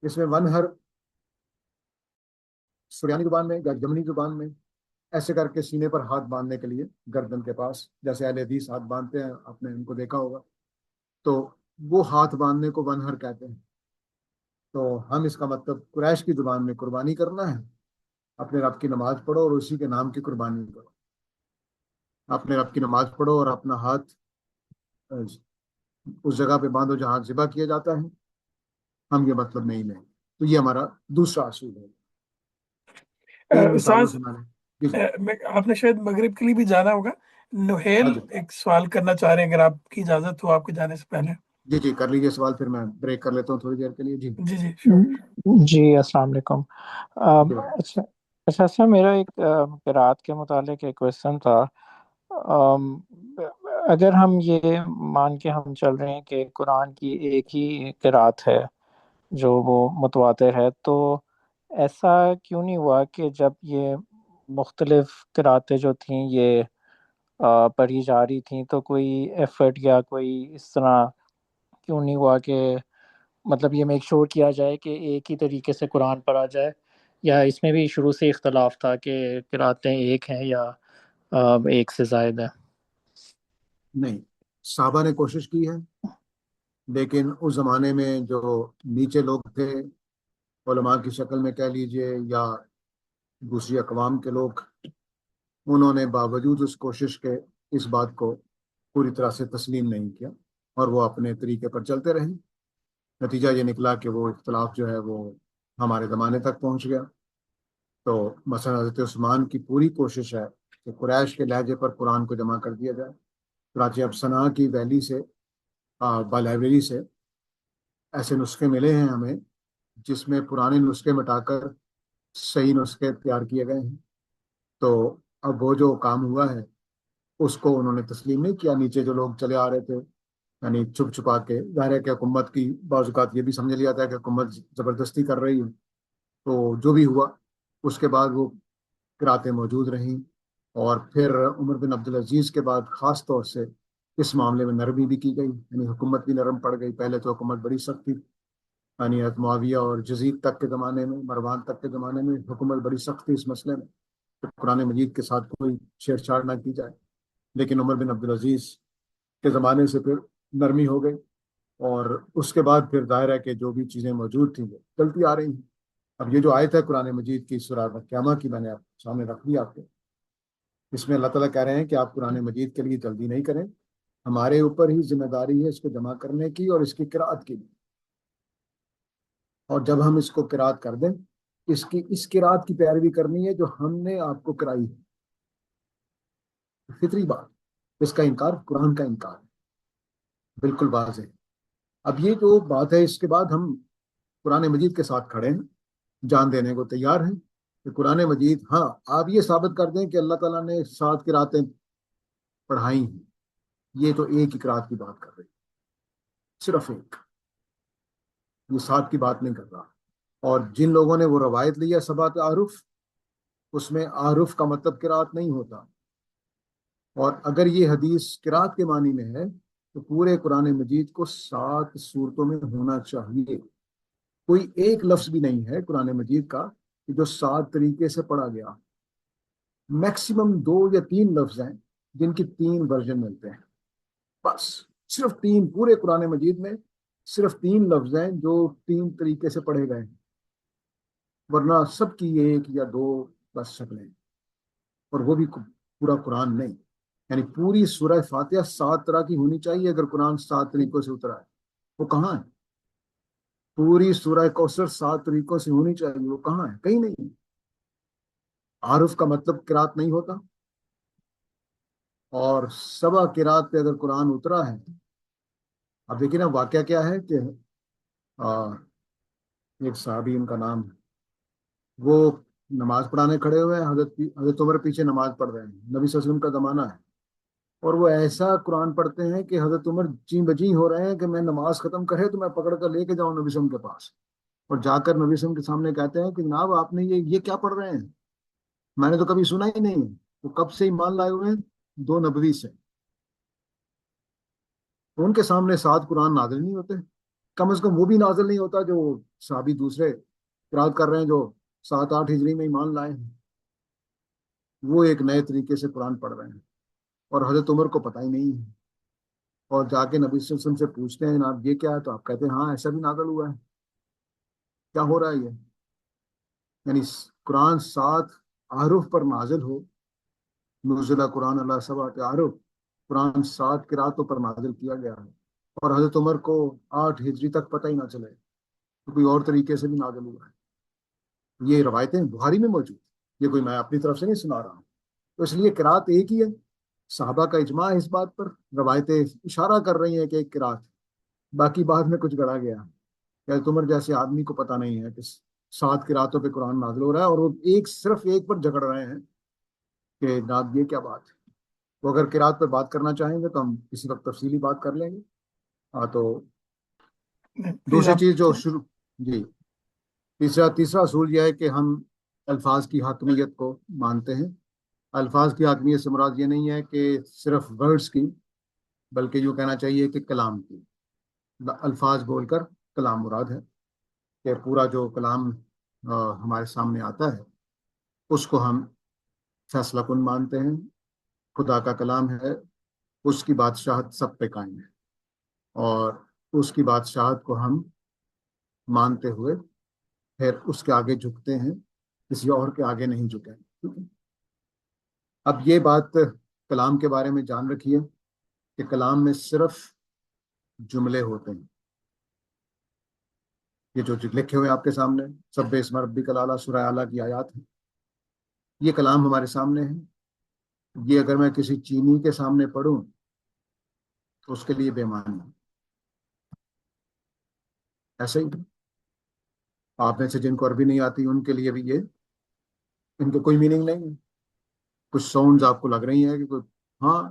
اس میں ون ہر سریانی زبان میں یا جمنی زبان میں ایسے کر کے سینے پر ہاتھ باندھنے کے لیے گردن کے پاس، جیسے اہل حدیث ہاتھ باندھتے ہیں، آپ نے ان کو دیکھا ہوگا، تو وہ ہاتھ باندھنے کو ون ہر کہتے ہیں۔ تو ہم اس کا مطلب قریش کی زبان میں قربانی کرنا ہے، اپنے رب کی نماز پڑھو اور اسی کے نام کی قربانی کرو، اپنے رب کی نماز پڑھو اور اپنا ہاتھ اس جگہ پہ باندھو جہاں ذبح کیا جاتا ہے، ہم یہ مطلب نہیں لیں، تو یہ ہمارا دوسرا اصول ہے۔ 3 مثالوں استاذ سے میں نے جی جی آپ نے شاید مغرب کے لیے بھی جانا ہوگا، نوہیل ہاں جی ایک سوال کرنا چاہ رہے ہیں، اگر آپ کی اجازت ہو آپ کے جانے سے پہلے۔ جی جی کر لیجیے سوال، پھر میں بریک کر لیتا ہوں تھوڑی دیر کے لیے۔ جی جی جی شور۔ جی السلام علیکم۔ جی بھائی۔ اچھا اچھا میرا ایک قرأت کے متعلق ایک کوشچن تھا۔ آم، اگر ہم یہ مان کے ہم چل رہے ہیں کہ قرآن کی ایک ہی قرأت ہے جو وہ متواتر ہے، تو ایسا کیوں نہیں ہوا کہ جب یہ مختلف قرأتیں جو تھیں یہ پڑھی جا رہی تھیں، تو کوئی ایفرٹ یا کوئی اس طرح کیوں نہیں ہوا کہ مطلب یہ میک شور کیا جائے کہ ایک ہی طریقے سے قرآن پڑھا جائے؟ یا اس میں بھی شروع سے اختلاف تھا کہ قرأتیں ایک ہیں یا ایک سے زائد ہیں؟ نہیں، صحابہ نے کوشش کی ہے، لیکن اس زمانے میں جو نیچے لوگ تھے، علماء کی شکل میں کہہ لیجئے یا دوسری اقوام کے لوگ، انہوں نے باوجود اس کوشش کے اس بات کو پوری طرح سے تسلیم نہیں کیا اور وہ اپنے طریقے پر چلتے رہے۔ نتیجہ یہ نکلا کہ وہ اختلاف جو ہے وہ ہمارے زمانے تک پہنچ گیا۔ تو مثلا حضرت عثمان کی پوری کوشش ہے کہ قریش کے لہجے پر قرآن کو جمع کر دیا جائے، چنانچہ اب صنعاء کی ویلی سے لائبریری سے ایسے نسخے ملے ہیں ہمیں جس میں پرانے نسخے مٹا کر صحیح نسخے تیار کیے گئے ہیں۔ تو اب وہ جو کام ہوا ہے اس کو انہوں نے تسلیم نہیں کیا، نیچے جو لوگ چلے آ رہے تھے یعنی چھپ چھپا کے، ظاہر ہے کہ حکومت کی بعض اوقات یہ بھی سمجھ لیا جاتا ہے کہ حکومت زبردستی کر رہی ہے، تو جو بھی ہوا اس کے بعد وہ قراتیں موجود رہیں، اور پھر عمر بن عبدالعزیز کے بعد خاص طور سے اس معاملے میں نرمی بھی کی گئی، یعنی حکومت بھی نرم پڑ گئی۔ پہلے تو حکومت بڑی سخت تھی، یعنی حضرت معاویہ اور یزید تک کے زمانے میں، مروان تک کے زمانے میں حکومت بڑی سخت تھی اس مسئلے میں کہ قرآن مجید کے ساتھ کوئی چھیڑ چھاڑ نہ کی جائے، لیکن عمر بن عبدالعزیز کے زمانے سے پھر نرمی ہو گئی، اور اس کے بعد پھر ظاہر ہے کہ جو بھی چیزیں موجود تھیں وہ چلتی آ رہی ہیں۔ اب یہ جو آیت ہے قرآن مجید کی سورہ قیامہ کی، میں نے آپ سامنے رکھ دی آپ کے، اس میں اللہ تعالیٰ کہہ رہے ہیں کہ آپ قرآن مجید کے لیے جلدی نہیں کریں، ہمارے اوپر ہی ذمہ داری ہے اس کو جمع کرنے کی اور اس کی قرأت کی بھی، اور جب ہم اس کو قرأت کر دیں، اس قرأت کی پیروی کرنی ہے جو ہم نے آپ کو کرائی ہے، فطری بات، اس کا انکار قرآن کا انکار ہے، بالکل واضح ہے۔ اب یہ جو بات ہے اس کے بعد ہم قرآن مجید کے ساتھ کھڑے ہیں، جان دینے کو تیار ہیں کہ قرآن مجید، ہاں آپ یہ ثابت کر دیں کہ اللہ تعالیٰ نے 7 قراتیں پڑھائی ہیں، یہ تو ایک ہی قرات کی بات کر رہی ہے، صرف ایک، یہ 7 کی بات نہیں کر رہا۔ اور جن لوگوں نے وہ روایت لی ہے سبات عارف، اس میں عارف کا مطلب قرات نہیں ہوتا، اور اگر یہ حدیث قرات کے معنی میں ہے تو پورے قرآن مجید کو 7 صورتوں میں ہونا چاہیے۔ کوئی ایک لفظ بھی نہیں ہے قرآن مجید کا کہ جو 7 طریقے سے پڑھا گیا۔ میکسیمم 2 یا 3 لفظ ہیں جن کی 3 ورژن ملتے ہیں، بس صرف 3 پورے قرآن مجید میں، صرف 3 لفظ ہیں جو 3 طریقے سے پڑھے گئے ہیں، ورنہ سب کی 1 یا 2 بس شکلیں، اور وہ بھی پورا قرآن نہیں۔ یعنی پوری سورہ فاتحہ 7 طرح کی ہونی چاہیے اگر قرآن 7 طریقوں سے اترا ہے، وہ کہاں ہے؟ پوری سورہ کوثر 7 طریقوں سے ہونی چاہیے، وہ کہاں ہے؟ کہیں نہیں۔ عارف کا مطلب قرات نہیں ہوتا، اور سبا قرات پہ اگر قرآن اترا ہے، اب دیکھیں نا واقعہ کیا ہے کہ ایک صحابی، ان کا نام، وہ نماز پڑھانے کھڑے ہوئے ہیں، حضرت عمر پیچھے نماز پڑھ رہے ہیں، نبی صلی اللہ علیہ وسلم کا زمانہ ہے، اور وہ ایسا قرآن پڑھتے ہیں کہ حضرت عمر چیں بجیں ہو رہے ہیں کہ میں نماز ختم کرے تو میں پکڑ کر لے کے جاؤں نبی صلی اللہ علیہ وسلم کے پاس، اور جا کر نبی صلی اللہ علیہ وسلم کے سامنے کہتے ہیں کہ جناب آپ نے یہ کیا پڑھ رہے ہیں؟ میں نے تو کبھی سنا ہی نہیں۔ وہ کب سے ایمان لائے ہوئے ہیں؟ 2 نبوی سے۔ تو ان کے سامنے 7 قرآن نازل نہیں ہوتے، کم از کم وہ بھی نازل نہیں ہوتا جو صحابی دوسرے قرات کر رہے ہیں جو 7-8 ہجری میں ایمان لائے ہیں، وہ ایک نئے طریقے سے قرآن پڑھ رہے ہیں، اور حضرت عمر کو پتہ ہی نہیں ہے، اور جا کے نبی صلی اللہ علیہ وسلم سے پوچھتے ہیں جناب یہ کیا ہے؟ تو آپ کہتے ہیں ہاں ایسا بھی نازل ہوا ہے۔ کیا ہو رہا ہے یہ؟ یعنی قرآن 7 احرف پر نازل ہو، نزل قرآن اللہ 7 احرف، قرآن 7 قراتوں پر نازل کیا گیا ہے، اور حضرت عمر کو 8 ہجری تک پتہ ہی نہ چلے تو کوئی اور طریقے سے بھی نازل ہوا ہے۔ یہ روایتیں بخاری میں موجود، یہ کوئی میں اپنی طرف سے نہیں سنا رہا ہوں۔ تو اس لیے قرات ایک ہی ہے، صحابہ کا اجماع ہے اس بات پر، روایتیں اشارہ کر رہی ہیں کہ ایک قرات، باقی بعد میں کچھ گڑا گیا۔ حضرت عمر جیسے آدمی کو پتہ نہیں ہے کہ 7 قراتوں پہ قرآن نازل ہو رہا ہے، اور وہ صرف ایک پر جھگڑ رہے ہیں کہ جناب یہ کیا بات ہے۔ تو اگر قرات پہ بات کرنا چاہیں گے تو ہم کسی وقت تفصیلی بات کر لیں گے۔ ہاں، تو پلیز دوسری آپ چیز جو شروع، جی، تیسرا اصول یہ ہے کہ ہم الفاظ کی حاکمیت کو مانتے ہیں۔ الفاظ کی حاکمیت سے مراد یہ نہیں ہے کہ صرف ورڈز کی، بلکہ یوں کہنا چاہیے کہ کلام کی۔ الفاظ بول کر کلام مراد ہے کہ پورا جو کلام ہمارے سامنے آتا ہے اس کو ہم فیصلہ کن مانتے ہیں، خدا کا کلام ہے، اس کی بادشاہت سب پہ قائم ہے، اور اس کی بادشاہت کو ہم مانتے ہوئے پھر اس کے آگے جھکتے ہیں، کسی اور کے آگے نہیں جھکیں۔ ٹھیک ہے؟ اب یہ بات کلام کے بارے میں جان رکھیے کہ کلام میں صرف جملے ہوتے ہیں، یہ جو لکھے ہوئے آپ کے سامنے سبح اسم ربک الاعلی سورہ اعلیٰ کی آیات ہیں، یہ کلام ہمارے سامنے ہے۔ یہ اگر میں کسی چینی کے سامنے پڑھوں تو اس کے لیے بے معنی ہے۔ ایسے ہی آپ میں سے جن کو عربی نہیں آتی ان کے لیے بھی یہ، ان کو کوئی میننگ نہیں ہے۔ کچھ ساؤنڈز آپ کو لگ رہی ہیں کہ کوئی، ہاں،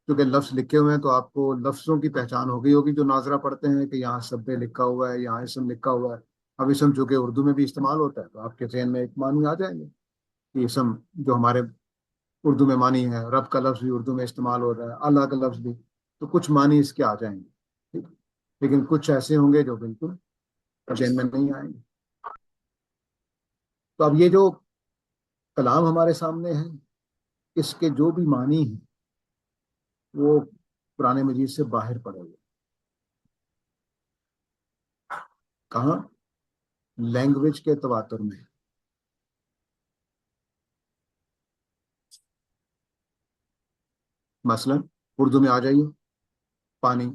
کیونکہ لفظ لکھے ہوئے ہیں تو آپ کو لفظوں کی پہچان ہو گئی ہوگی، جو ناظرہ پڑھتے ہیں کہ یہاں سبح لکھا ہوا ہے، یہاں اسم لکھا ہوا ہے۔ اب اسم چونکہ اردو میں بھی استعمال ہوتا ہے تو آپ کے ذہن میں ایک معنی آ جائیں گے کہ اسم جو ہمارے اردو میں معنی ہے، رب کا لفظ بھی اردو میں استعمال ہو رہا ہے، اللہ کا لفظ بھی، تو کچھ معنی اس کے آ جائیں گے، ٹھیک؟ لیکن کچھ ایسے ہوں گے جو بالکل ذہن میں نہیں آئیں گے۔ تو اب یہ جو کلام ہمارے سامنے ہے، اس کے جو بھی معنی ہیں وہ قرآن مجید سے باہر پڑے ہوئے۔ کہاں؟ لینگویج کے تواتر میں۔ مثلا اردو میں آ جائیے، پانی،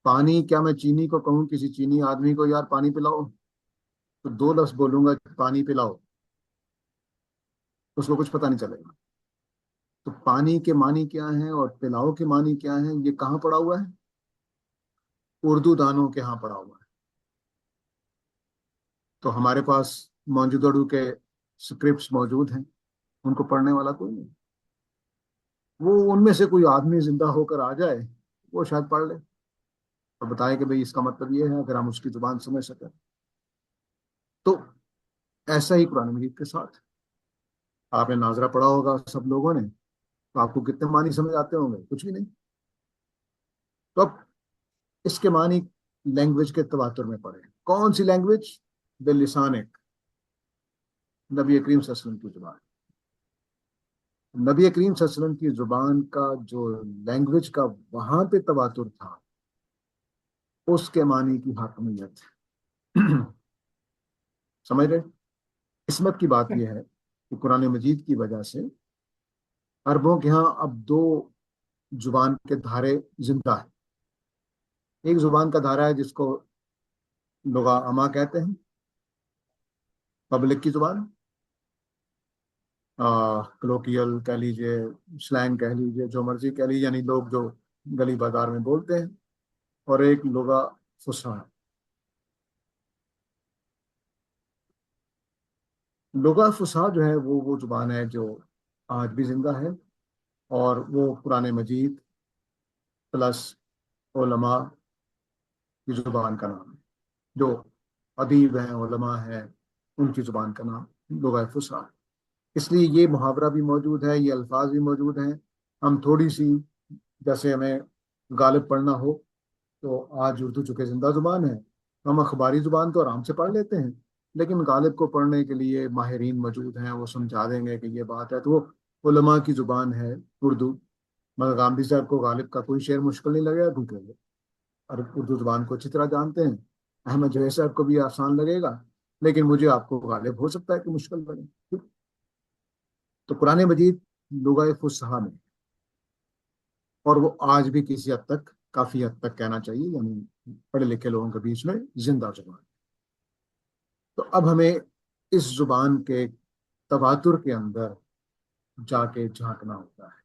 پانی، کیا میں چینی کو کہوں، کسی چینی آدمی کو یار پانی پلاؤ، تو 2 لفظ بولوں گا، پانی پلاؤ، اس کو کچھ پتہ نہیں چلے گا۔ تو پانی کے معنی کیا ہیں اور پلاؤ کے معنی کیا ہیں، یہ کہاں پڑا ہوا ہے؟ اردو دانوں کے ہاں پڑا ہوا ہے۔ تو ہمارے پاس موجودہ کے سکرپٹس موجود ہیں، ان کو پڑھنے والا کوئی نہیں، وہ ان میں سے کوئی آدمی زندہ ہو کر آ جائے، وہ شاید پڑھ لے اور بتائے کہ بھئی اس کا مطلب یہ ہے، اگر ہم اس کی زبان سمجھ سکیں۔ تو ایسا ہی قرآن مجید کے ساتھ آپ نے ناظرہ پڑھا ہوگا سب لوگوں نے، تو آپ کو کتنے معنی سمجھ آتے ہوں گے؟ کچھ بھی نہیں. تو اب اس کے معنی لینگویج کے تواتر میں پڑھے. کون سی لینگویج؟ باللسان ایک، نبی کریم صلی اللہ علیہ وسلم کی زبان. نبی کریم صلی اللہ علیہ وسلم کی زبان کا جو لینگویج کا وہاں پہ تواتر تھا، اس کے معنی کی حاکمیت. سمجھ رہے؟ قسمت کی بات یہ ہے کہ قرآن مجید کی وجہ سے عربوں کے ہاں اب دو زبان کے دھارے زندہ ہیں. ایک زبان کا دھارا ہے جس کو لغہ عامہ کہتے ہیں، پبلک کی زبان، کلوکیل کہہ لیجیے، سلینگ کہہ لیجیے، جو مرضی کہہ لیجیے، یعنی لوگ جو گلی بازار میں بولتے ہیں. اور ایک لغہ فصحا ہے. لغہ فصحا جو ہے وہ زبان ہے جو آج بھی زندہ ہے، اور وہ قرآن مجید پلس علماء کی زبان کا نام ہے. جو ادیب ہیں، علماء ہیں، ان کی زبان کا نام لغہ فصحا ہے. اس لیے یہ محاورہ بھی موجود ہے، یہ الفاظ بھی موجود ہیں. ہم تھوڑی سی، جیسے ہمیں غالب پڑھنا ہو تو آج اردو چونکہ زندہ زبان ہے، ہم اخباری زبان تو آرام سے پڑھ لیتے ہیں، لیکن غالب کو پڑھنے کے لیے ماہرین موجود ہیں، وہ سمجھا دیں گے کہ یہ بات ہے. تو وہ علماء کی زبان ہے اردو. مگر گاندھی صاحب کو غالب کا کوئی شعر مشکل نہیں لگے گا، کیونکہ وہ اردو زبان کو اچھی طرح جانتے ہیں. احمد جویل صاحب کو بھی آسان لگے گا، لیکن مجھے آپ کو غالب ہو سکتا ہے کہ مشکل بنے. تو قرآن مجید لغہ فصحا میں، اور وہ آج بھی کسی حد تک، کافی حد تک کہنا چاہیے، یعنی پڑھے لکھے لوگوں کے بیچ میں زندہ زبان. تو اب ہمیں اس زبان کے تواتر کے اندر جا کے جھانکنا ہوتا ہے.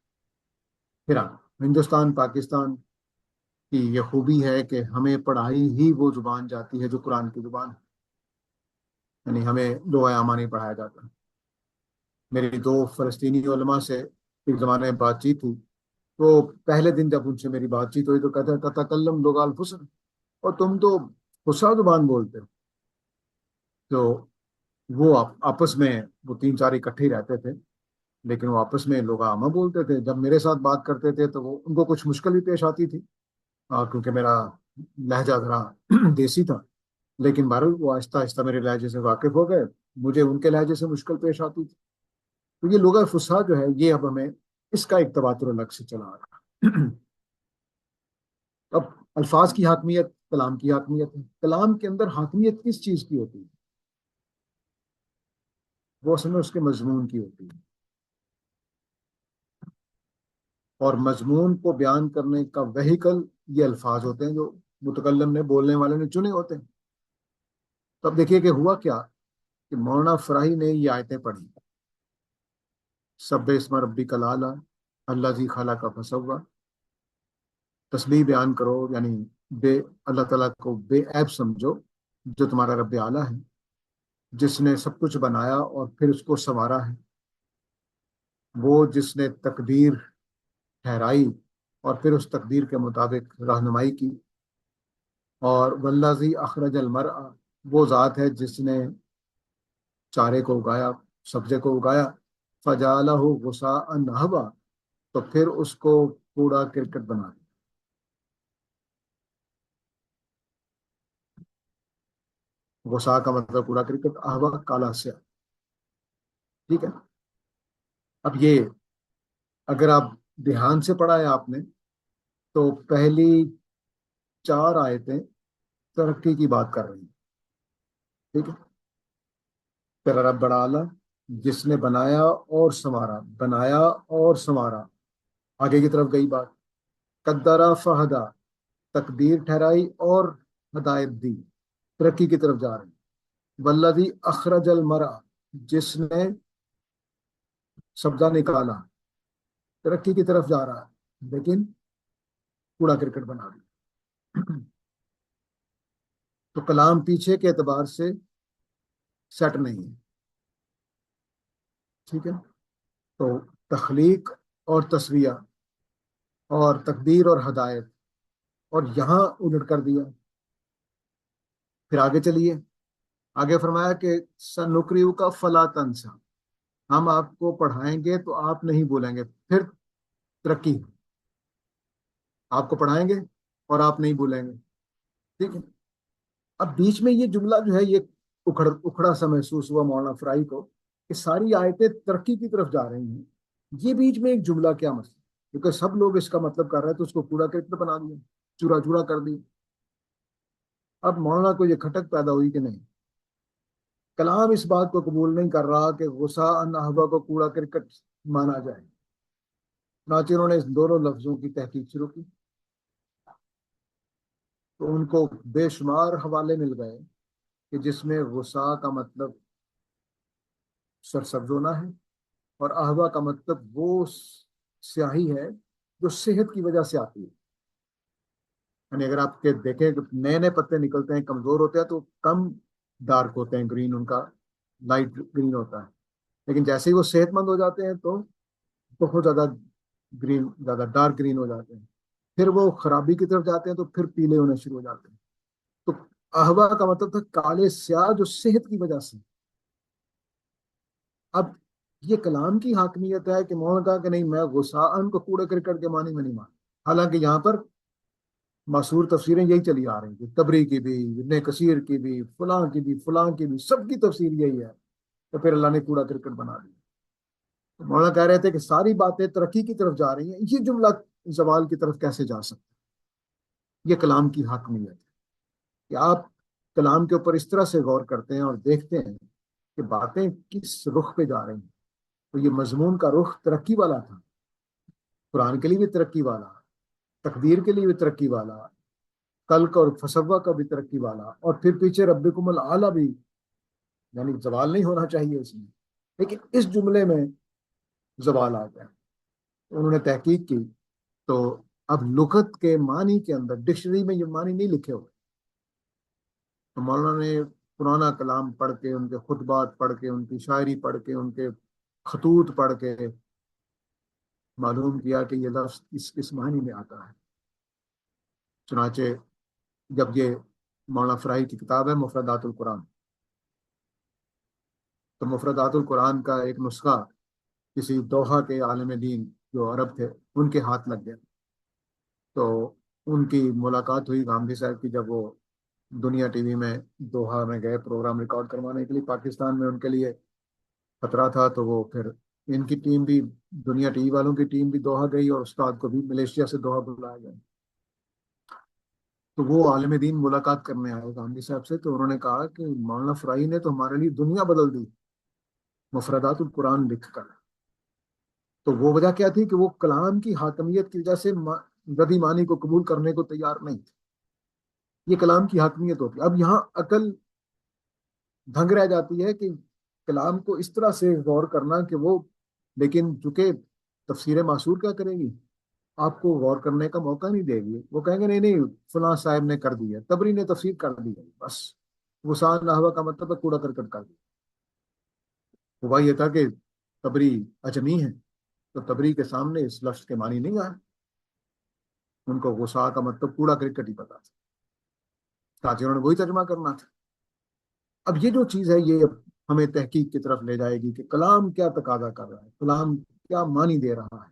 پھر ہندوستان پاکستان کی یہ خوبی ہے کہ ہمیں پڑھائی ہی وہ زبان جاتی ہے جو قرآن کی زبان ہے. یعنی ہمیں لغہ عامہ نہیں پڑھایا جاتا. میری دو فلسطینی علماء سے ایک زمانے میں بات چیت ہوئی، تو پہلے دن جب ان سے میری بات چیت ہوئی تو کہتا ہے تتکلم لغہ الفصل، اور تم تو فصحا زبان بولتے ہو. تو وہ آپس میں، وہ تین چار اکٹھے ہی رہتے تھے، لیکن وہ آپس میں لغہ عامہ بولتے تھے. جب میرے ساتھ بات کرتے تھے تو وہ ان کو کچھ مشکل بھی پیش آتی تھی، کیونکہ میرا لہجہ ذرا دیسی تھا. لیکن بہرحال وہ آہستہ آہستہ میرے لہجے سے واقف ہو گئے. مجھے ان کے لہجے سے مشکل پیش آتی تھی. تو یہ لغہ فصحا جو ہے، یہ اب ہمیں اس کا ایک تواتر الگ سے چلا آ رہا. اب الفاظ کی حاکمیت کلام کی حاکمیت ہے. کلام کے اندر حاکمیت کس چیز کی ہوتی ہے؟ وہ اصل میں اس کے مضمون کی ہوتی ہے. اور مضمون کو بیان کرنے کا وہیکل یہ الفاظ ہوتے ہیں جو متکلم نے، بولنے والے نے چنے ہوتے ہیں. تو اب دیکھیے کہ ہوا کیا کہ مولانا فراہی نے یہ آیتیں پڑھی، سب اسم ربک الاعلی الذی خلق فسوی. تسبیح بیان کرو، یعنی اللہ تعالیٰ کو بے عیب سمجھو، جو تمہارا رب اعلیٰ ہے، جس نے سب کچھ بنایا اور پھر اس کو سنوارا ہے. وہ جس نے تقدیر ٹھہرائی اور پھر اس تقدیر کے مطابق رہنمائی کی. اور والذی اخرج المرعى، وہ ذات ہے جس نے چارے کو اگایا، سبزے کو اگایا. فجعلہ غثاء نحوا، تو پھر اس کو کوڑا کرکٹ بنا دیا. غصا کا مطلب کوڑا کرکٹ، احوا کالا سیاہ. ٹھیک ہے. اب یہ اگر آپ دھیان سے پڑھا ہے آپ نے، تو پہلی چار آیتیں ترقی کی بات کر رہی ہیں. ٹھیک ہے. تیرا رب بڑا اعلیٰ، جس نے بنایا اور سنوارا، بنایا اور سنوارا. آگے کی طرف گئی بات، قدرا فہدا، تقدیر ٹھہرائی اور ہدایت دی. ترقی کی طرف جا رہے ہیں. والذی اخرج المرعى، جس نے سبزہ نکالا. ترقی کی طرف جا رہا ہے، لیکن کوڑا کرکٹ بنا دیا. تو کلام پیچھے کے اعتبار سے سیٹ نہیں ہے. ٹھیک ہے. تو تخلیق اور تصویہ اور تقدیر اور ہدایت، اور یہاں الٹ کر دیا. پھر آگے چلیے، آگے فرمایا کہ سنقریؤ کا فلا تنسا، ہم آپ کو پڑھائیں گے تو آپ نہیں بولیں گے. پھر ترقی، آپ کو پڑھائیں گے اور آپ نہیں بولیں گے. ٹھیک ہے. اب بیچ میں یہ جملہ جو ہے یہ اکھڑا سا محسوس ہوا مولانا فرائی کو کہ ساری آیتیں ترقی کی طرف جا رہی ہیں، یہ بیچ میں ایک جملہ کیا مسئلہ، کیونکہ سب لوگ اس کا مطلب کر رہے ہیں تو اس کو کوڑا کرکٹ بنا دیا، چورا چورا کر دیا. اب مولانا کو یہ کھٹک پیدا ہوئی کہ نہیں، کلام اس بات کو قبول نہیں کر رہا کہ غصہ ان احبا کو کوڑا کرکٹ مانا جائے. چنانچہ انہوں نے اس دونوں لفظوں کی تحقیق شروع کی تو ان کو بے شمار حوالے مل گئے کہ جس میں غصہ کا مطلب سرسبز ہونا ہے اور احوا کا مطلب وہ سیاہی ہے جو صحت کی وجہ سے آتی ہے. یعنی اگر آپ کے دیکھیں کہ نئے نئے پتے نکلتے ہیں کمزور ہوتے ہیں تو کم ڈارک ہوتے ہیں، گرین ان کا لائٹ گرین ہوتا ہے، لیکن جیسے ہی وہ صحت مند ہو جاتے ہیں تو بہت زیادہ گرین، زیادہ ڈارک گرین ہو جاتے ہیں. پھر وہ خرابی کی طرف جاتے ہیں تو پھر پیلے ہونے شروع ہو جاتے ہیں. تو احوا کا مطلب تھا کالے سیاہ جو صحت کی وجہ سے. اب یہ کلام کی حاکمیت ہے کہ مولانا کہا کہ نہیں، میں غصہ کو کوڑے کرکٹ کے معنی میں نہیں مان. حالانکہ یہاں پر مشہور تفسیریں یہی چلی آ رہی تھی، تبری کی بھی، ابن کثیر کی بھی، فلاں کی بھی، فلاں کی بھی، سب کی تفسیر یہی ہے. تو پھر اللہ نے کوڑا کرکٹ بنا دیا. تو مولانا کہہ رہے تھے کہ ساری باتیں ترقی کی طرف جا رہی ہیں، یہ جملہ زوال کی طرف کیسے جا سکتا ہے؟ یہ کلام کی حاکمیت ہے کہ آپ کلام کے اوپر اس طرح سے غور کرتے ہیں اور دیکھتے ہیں کہ باتیں کس رخ پہ جا رہی ہیں. تو یہ مضمون کا رخ ترقی والا تھا، قرآن کے لیے بھی ترقی والا، تقدیر کے لیے بھی ترقی والا، کلک اور فسوا کا بھی ترقی والا، اور پھر پیچھے ربکم الاعلیٰ بھی، یعنی زوال نہیں ہونا چاہیے اس میں. لیکن اس جملے میں زوال آ گیا. انہوں نے تحقیق کی تو اب لغت کے معنی کے اندر ڈکشنری میں یہ معنی نہیں لکھے ہوئے. تو مولانا نے پرانا کلام پڑھ کے، ان کے خطبات پڑھ کے، ان کی شاعری پڑھ کے، ان کے خطوط پڑھ کے معلوم کیا کہ یہ لفظ کس معنی میں آتا ہے. چنانچہ جب یہ مولانا فرائی کی کتاب ہے مفردات القرآن، تو مفردات القرآن کا ایک نسخہ کسی دوحہ کے عالم دین جو عرب تھے ان کے ہاتھ لگ گیا. تو ان کی ملاقات ہوئی گاندھی صاحب کی جب وہ دنیا ٹی وی میں دوحہ میں گئے پروگرام ریکارڈ کروانے کے لیے. پاکستان میں ان کے لیے خطرہ تھا تو وہ پھر ان کی ٹیم بھی، دنیا ٹی وی والوں کی ٹیم بھی دوحہ گئی اور استاد کو بھی ملیشیا سے دوحہ بلایا گیا. تو وہ عالم دین ملاقات کرنے آئے گاندھی صاحب سے. تو انہوں نے کہا کہ مولانا فرائی نے تو ہمارے لیے دنیا بدل دی مفردات القرآن لکھ کر. تو وہ وجہ کیا تھی کہ وہ کلام کی حاکمیت کی وجہ سے ردی معنی کو قبول کرنے کو تیار نہیں تھے. یہ کلام کی حاکمیت ہوتی ہے. اب یہاں عقل دھنگ رہ جاتی ہے کہ کلام کو اس طرح سے غور کرنا کہ وہ، لیکن چونکہ تفسیر معصور کیا کرے گی، آپ کو غور کرنے کا موقع نہیں دے گی. وہ کہیں گے نہیں نہیں فلاں صاحب نے کر دی ہے، تبری نے تفسیر کر دی ہے، بس وسان نحوہ کا مطلب ہے کوڑا کرکٹ کر دیا. ہوا یہ تھا کہ تبری اجمی ہے تو تبری کے سامنے اس لفظ کے معنی نہیں آئے. ان کو غصہ کا مطلب کوڑا کرکٹ ہی پتا تھا، تاکہ انہوں نے وہی ترجمہ کرنا تھا. اب یہ جو چیز ہے یہ ہمیں تحقیق کی طرف لے جائے گی کہ کلام کیا تقاضا کر رہا ہے، کلام کیا معنی دے رہا ہے.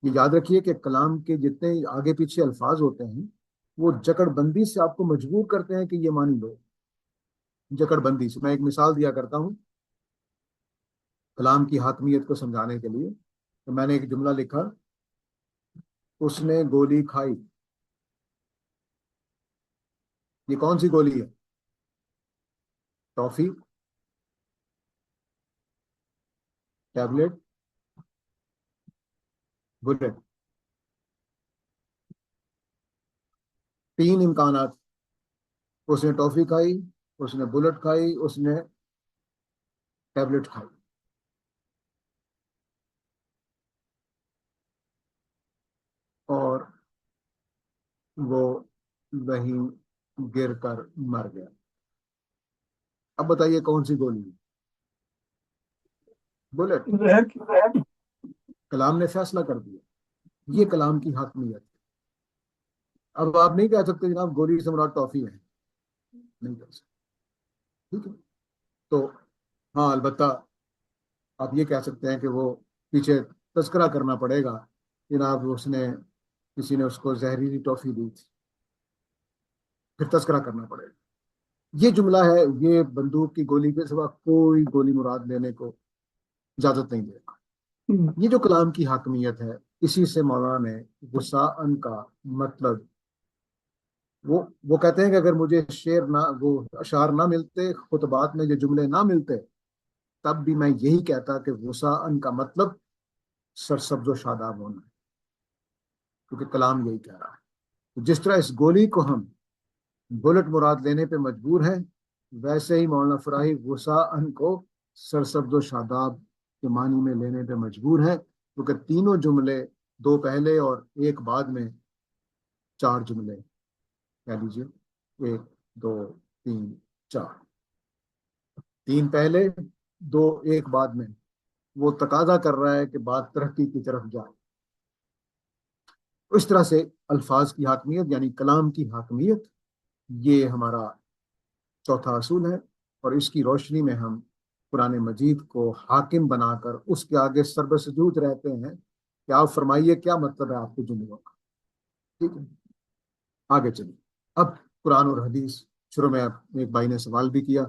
یہ یاد رکھیے کہ کلام کے جتنے آگے پیچھے الفاظ ہوتے ہیں وہ جکڑ بندی سے آپ کو مجبور کرتے ہیں کہ یہ معنی لو. جکڑ بندی سے میں ایک مثال دیا کرتا ہوں کلام کی حاکمیت کو سمجھانے کے لیے. تو میں نے ایک جملہ لکھا، اس نے گولی کھائی. یہ کون سی گولی ہے؟ Toffee, tablet, bullet. تین امکانات، اس نے ٹافی کھائی، اس نے بلٹ کھائی، اس نے ٹیبلٹ کھائی. اور وہ وہیں گر کر مر گیا. اب بتائیے کون سی گولی ہے؟ بلٹ. زہر کی کلام نے فیصلہ کر دیا. یہ کلام کی حاکمیت. اب آپ نہیں کہہ سکتے جناب گولی سے مراد ٹافی ہے، نہیں کہہ سکتے. ٹھیک ہے. تو ہاں البتہ آپ یہ کہہ سکتے ہیں کہ وہ پیچھے تذکرہ کرنا پڑے گا، جناب کسی نے اس کو زہریلی ٹافی دی تھی، پھر تذکرہ کرنا پڑے گا. یہ جملہ ہے، یہ بندوق کی گولی کے سوا کوئی گولی مراد لینے کو اجازت نہیں دے گا. یہ جو کلام کی حاکمیت ہے، اسی سے مولانا نے غصاً کا مطلب، وہ کہتے ہیں کہ اگر مجھے وہ اشعار نہ ملتے، خطبات میں یہ جملے نہ ملتے، تب بھی میں یہی کہتا کہ غصاً کا مطلب سرسبز و شاداب ہونا ہے، کیونکہ کلام یہی کہہ رہا ہے. جس طرح اس گولی کو ہم بلٹ مراد لینے پہ مجبور ہیں، ویسے ہی مولانا فراہی غصاً کو سرسبز و شاداب کے معنی میں لینے پہ مجبور ہیں، کیونکہ تینوں جملے، دو پہلے اور ایک بعد میں، چار جملے کہہ لیجیے، ایک دو تین چار، تین پہلے دو ایک بعد میں، وہ تقاضا کر رہا ہے کہ بات ترقی کی طرف جائے. اس طرح سے الفاظ کی حاکمیت یعنی کلام کی حاکمیت، یہ ہمارا چوتھا اصول ہے، اور اس کی روشنی میں ہم قرآن مجید کو حاکم بنا کر اس کے آگے سربسجود رہتے ہیں کہ آپ فرمائیے کیا مطلب ہے آپ کے جملوں کا. ٹھیک ہے، آگے چلیے. اب قرآن اور حدیث، شروع میں ایک بھائی نے سوال بھی کیا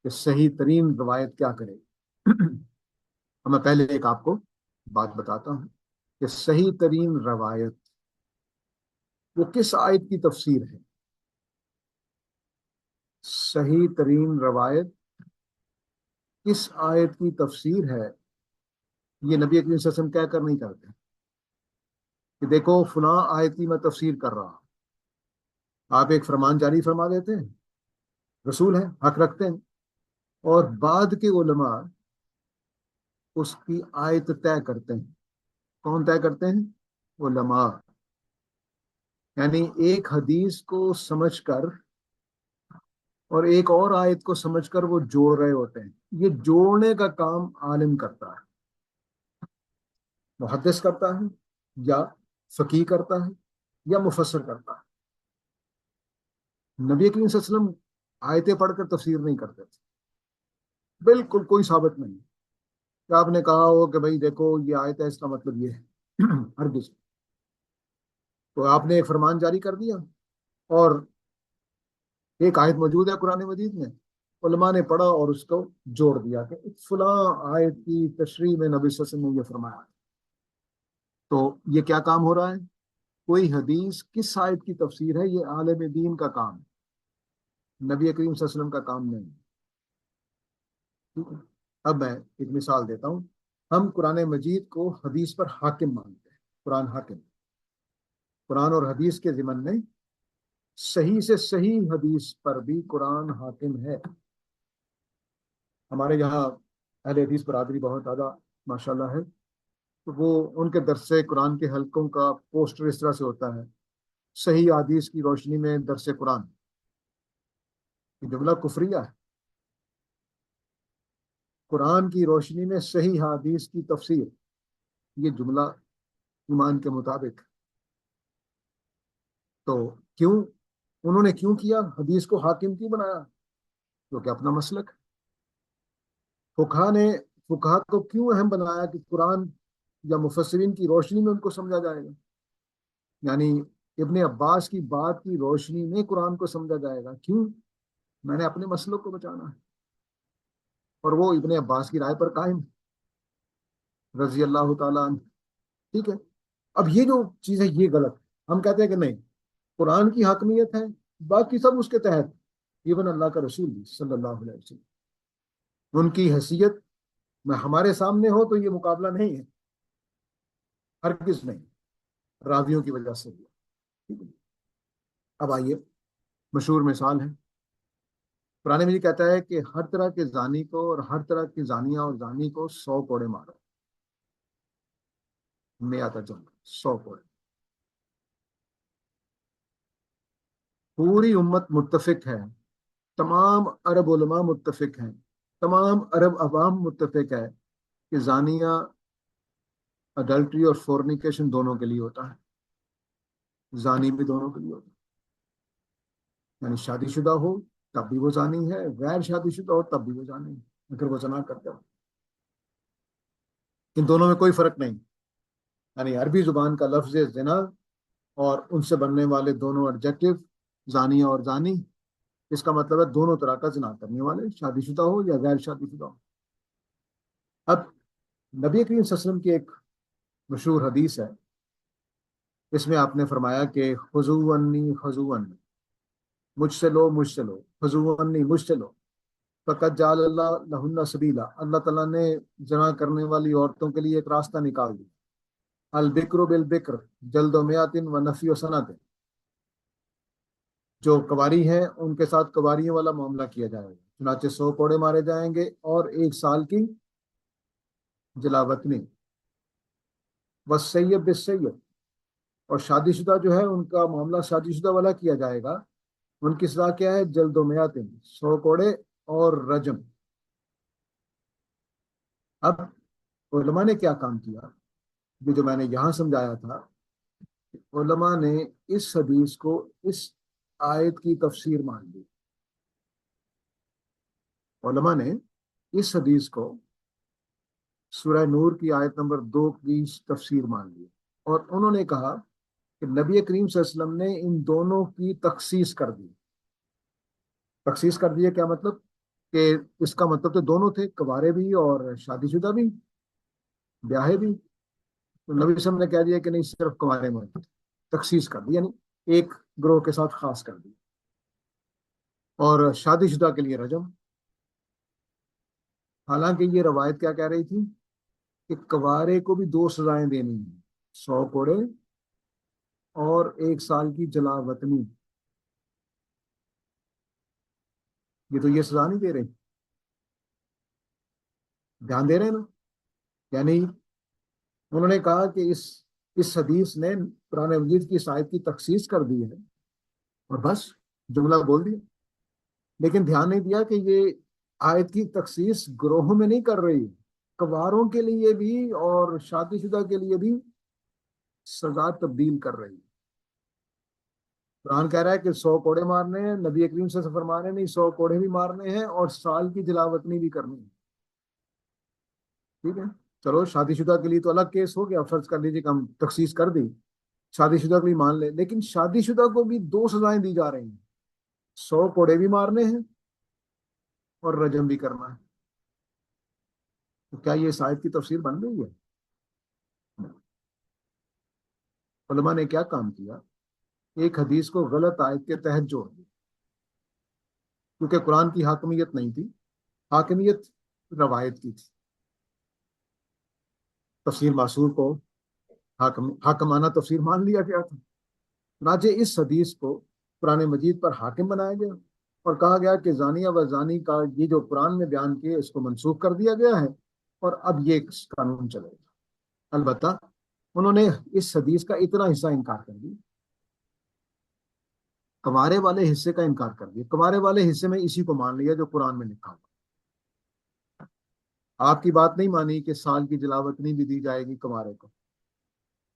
کہ صحیح ترین روایت کیا کرے. میں پہلے ایک آپ کو بات بتاتا ہوں کہ صحیح ترین روایت وہ کس آیت کی تفسیر ہے. صحیح ترین روایت کس آیت کی تفسیر ہے، یہ نبی کریم صلی اللہ علیہ وسلم کہہ کر نہیں کرتے کہ دیکھو فلاں آیت کی میں تفسیر کر رہا ہوں. آپ ایک فرمان جاری فرما دیتے ہیں، رسول ہیں، حق رکھتے ہیں، اور بعد کے علماء اس کی آیت طے کرتے ہیں. کون طے کرتے ہیں؟ علماء. یعنی ایک حدیث کو سمجھ کر اور ایک اور آیت کو سمجھ کر وہ جوڑ رہے ہوتے ہیں. یہ جوڑنے کا کام عالم کرتا ہے، محدث کرتا ہے، یا فقیہ کرتا ہے، یا مفسر کرتا ہے. نبی کریم صلی اللہ علیہ وسلم آیتیں پڑھ کر تفسیر نہیں کرتے تھے، بالکل کوئی ثابت نہیں کہ آپ نے کہا ہو کہ بھائی دیکھو یہ آیت ہے، اس کا مطلب یہ ہے. ہرگز. تو آپ نے ایک فرمان جاری کر دیا اور ایک آیت موجود ہے قرآن مجید میں، علماء نے پڑھا اور اس کو جوڑ دیا کہ فلاں آیت کی تشریح میں نبی صلی اللہ علیہ وسلم نے یہ فرمایا. تو یہ کیا کام ہو رہا ہے؟ کوئی حدیث کس آیت کی تفسیر ہے، یہ عالم دین کا کام ہے، نبی کریم صلی اللہ علیہ وسلم کا کام نہیں. ٹھیک ہے. اب میں ایک مثال دیتا ہوں. ہم قرآن مجید کو حدیث پر حاکم مانتے ہیں. قرآن حاکم، قرآن اور حدیث کے ضمن میں صحیح سے صحیح حدیث پر بھی قرآن حاکم ہے. ہمارے یہاں اہل حدیث برادری بہت زیادہ ماشاءاللہ ہے، تو وہ ان کے درس قرآن کے حلقوں کا پوسٹر اس طرح سے ہوتا ہے: صحیح حدیث کی روشنی میں درس قرآن. یہ جملہ کفریہ ہے. قرآن کی روشنی میں صحیح حدیث کی تفسیر، یہ جملہ ایمان کے مطابق. تو کیوں انہوں نے کیا حدیث کو حاکم کیوں بنایا؟ کیونکہ اپنا مسلک. فقہا کو کیوں اہم بنایا کہ قرآن یا مفسرین کی روشنی میں ان کو سمجھا جائے گا، یعنی ابن عباس کی بات کی روشنی میں قرآن کو سمجھا جائے گا. کیوں؟ میں نے اپنے مسلک کو بچانا ہے، اور وہ ابن عباس کی رائے پر قائم رضی اللہ تعالیٰ عنہ. ٹھیک ہے. اب یہ جو چیز ہے یہ غلط ہے. ہم کہتے ہیں کہ نہیں، قرآن کی حاکمیت ہے، باقی سب اس کے تحت. ایون اللہ کا رسول بھی صلی اللہ علیہ وسلم، ان کی حیثیت میں ہمارے سامنے ہو تو یہ مقابلہ نہیں ہے، ہرگز نہیں، راویوں کی وجہ سے. اب آئیے، مشہور مثال ہے. قرآن مجید کہتا ہے کہ ہر طرح کے زانی کو اور ہر طرح کی زانیہ اور زانی کو 100 کوڑے مارو. میں آتا جنگ 100 کوڑے. پوری امت متفق ہے، تمام عرب علماء متفق ہیں، تمام عرب عوام متفق ہے کہ زانیہ، اڈلٹری اور فورنیکیشن دونوں کے لیے ہوتا ہے، زانی بھی دونوں کے لیے ہوتا ہے. یعنی شادی شدہ ہو تب بھی وہ زانی ہے، غیر شادی شدہ ہو تب بھی وہ زانی ہے اگر وہ زنا کرتے ہو۔ ان دونوں میں کوئی فرق نہیں، یعنی عربی زبان کا لفظ زنا اور ان سے بننے والے دونوں ایڈجیکٹو زانی اور زانی، اس کا مطلب ہے دونوں طرح کا زنا کرنے والے، شادی شدہ ہو یا غیر شادی شدہ ہو۔ اب نبی کریم صلی اللہ علیہ وسلم کی ایک مشہور حدیث ہے، اس میں آپ نے فرمایا کہ خذو عنی خذو عنی، مجھ سے لو مجھ سے لو، خذو عنی مجھ سے لو، فقط جعل اللہ لہن سبیلا، اللہ تعالیٰ نے زنا کرنے والی عورتوں کے لیے ایک راستہ نکال دیا، البکر بالبکر جلد و میات و نفی و سنت، جو کواری ہیں ان کے ساتھ کواریوں والا معاملہ کیا جائے گا، چنانچہ 100 کوڑے مارے جائیں گے اور 1 سال کی جلاوطنی، والسیب بالسیب، اور شادی شدہ جو ہے ان کا معاملہ شادی شدہ والا کیا جائے گا، ان کی سزا کیا ہے؟ جلد و میاتن، 100 کوڑے اور رجم۔ اب علماء نے کیا کام کیا، یہ جو میں نے یہاں سمجھایا تھا، علماء نے اس حدیث کو اس آیت کی تفسیر مان لی، علماء نے اس حدیث کو سورہ نور کی آیت نمبر 2 کی تفسیر مان لی، اور انہوں نے کہا کہ نبی کریم صلی اللہ علیہ وسلم نے ان دونوں کی تخصیص کر دی۔ تخصیص کر دی کیا مطلب؟ کہ اس کا مطلب تو دونوں تھے، کوارے بھی اور شادی شدہ بھی، بیاہے بھی، تو نبی صلی اللہ علیہ وسلم نے کہہ دیا کہ نہیں، صرف کوارے میں تخصیص کر دی، یعنی ایک گروہ کے ساتھ خاص کر دی، اور شادی شدہ کے لیے رجم۔ حالانکہ یہ روایت کیا کہہ رہی تھی کہ کوارے کو بھی 2 سزائیں دینی ہیں، 100 کوڑے اور 1 سال کی جلا وطنی۔ یہ تو یہ سزا نہیں دے رہے، دھیان دے رہے ہیں نا؟ یعنی انہوں نے کہا کہ اس حدیث نے قرآن مجید کی اس آیت کی تخصیص کر دی ہے، اور بس جملہ بول دیا، لیکن دھیان نہیں دیا کہ یہ آیت کی تخصیص گروہوں میں نہیں کر رہی، کواروں کے لیے بھی اور شادی شدہ کے لیے بھی سزا تبدیل کر رہی ہے۔ قرآن کہہ رہا ہے کہ 100 کوڑے مارنے ہیں، نبی کریم سے فرما رہے نہیں 100 کوڑے بھی مارنے ہیں اور سال کی جلاوطنی بھی کرنی ہے۔ ٹھیک ہے، چلو شادی شدہ کے لیے تو الگ کیس ہو گیا، فرض کر لیجیے کہ ہم تخصیص کر دی، شادی شدہ کے لیے مان لیں، لیکن شادی شدہ کو بھی 2 سزائیں دی جا رہی ہیں، 100 کوڑے بھی مارنے ہیں اور رجم بھی کرنا ہے۔ تو کیا یہ اس آیت کی تفسیر بن گئی ہے؟ علماء نے کیا کام کیا، ایک حدیث کو غلط آیت کے تحت جوڑ دیا، کیونکہ قرآن کی حاکمیت نہیں تھی، حاکمیت روایت کی تھی۔ تفسیر معصور کو حاکمانہ تفسیر مان لیا گیا تھا، چنانچہ اس حدیث کو قرآن مجید پر حاکم بنایا گیا اور کہا گیا کہ زانیہ و زانی کا یہ جو قرآن میں بیان کیے اس کو منسوخ کر دیا گیا ہے اور اب یہ قانون چلے گا۔ البتہ انہوں نے اس حدیث کا اتنا حصہ انکار کر دیا، کمارے والے حصے کا انکار کر دیا، کمارے والے حصے میں اسی کو مان لیا جو قرآن میں لکھا ہوا۔ آپ کی بات نہیں مانی کہ سال کی جلاوطنی بھی دی جائے گی کمارے کو۔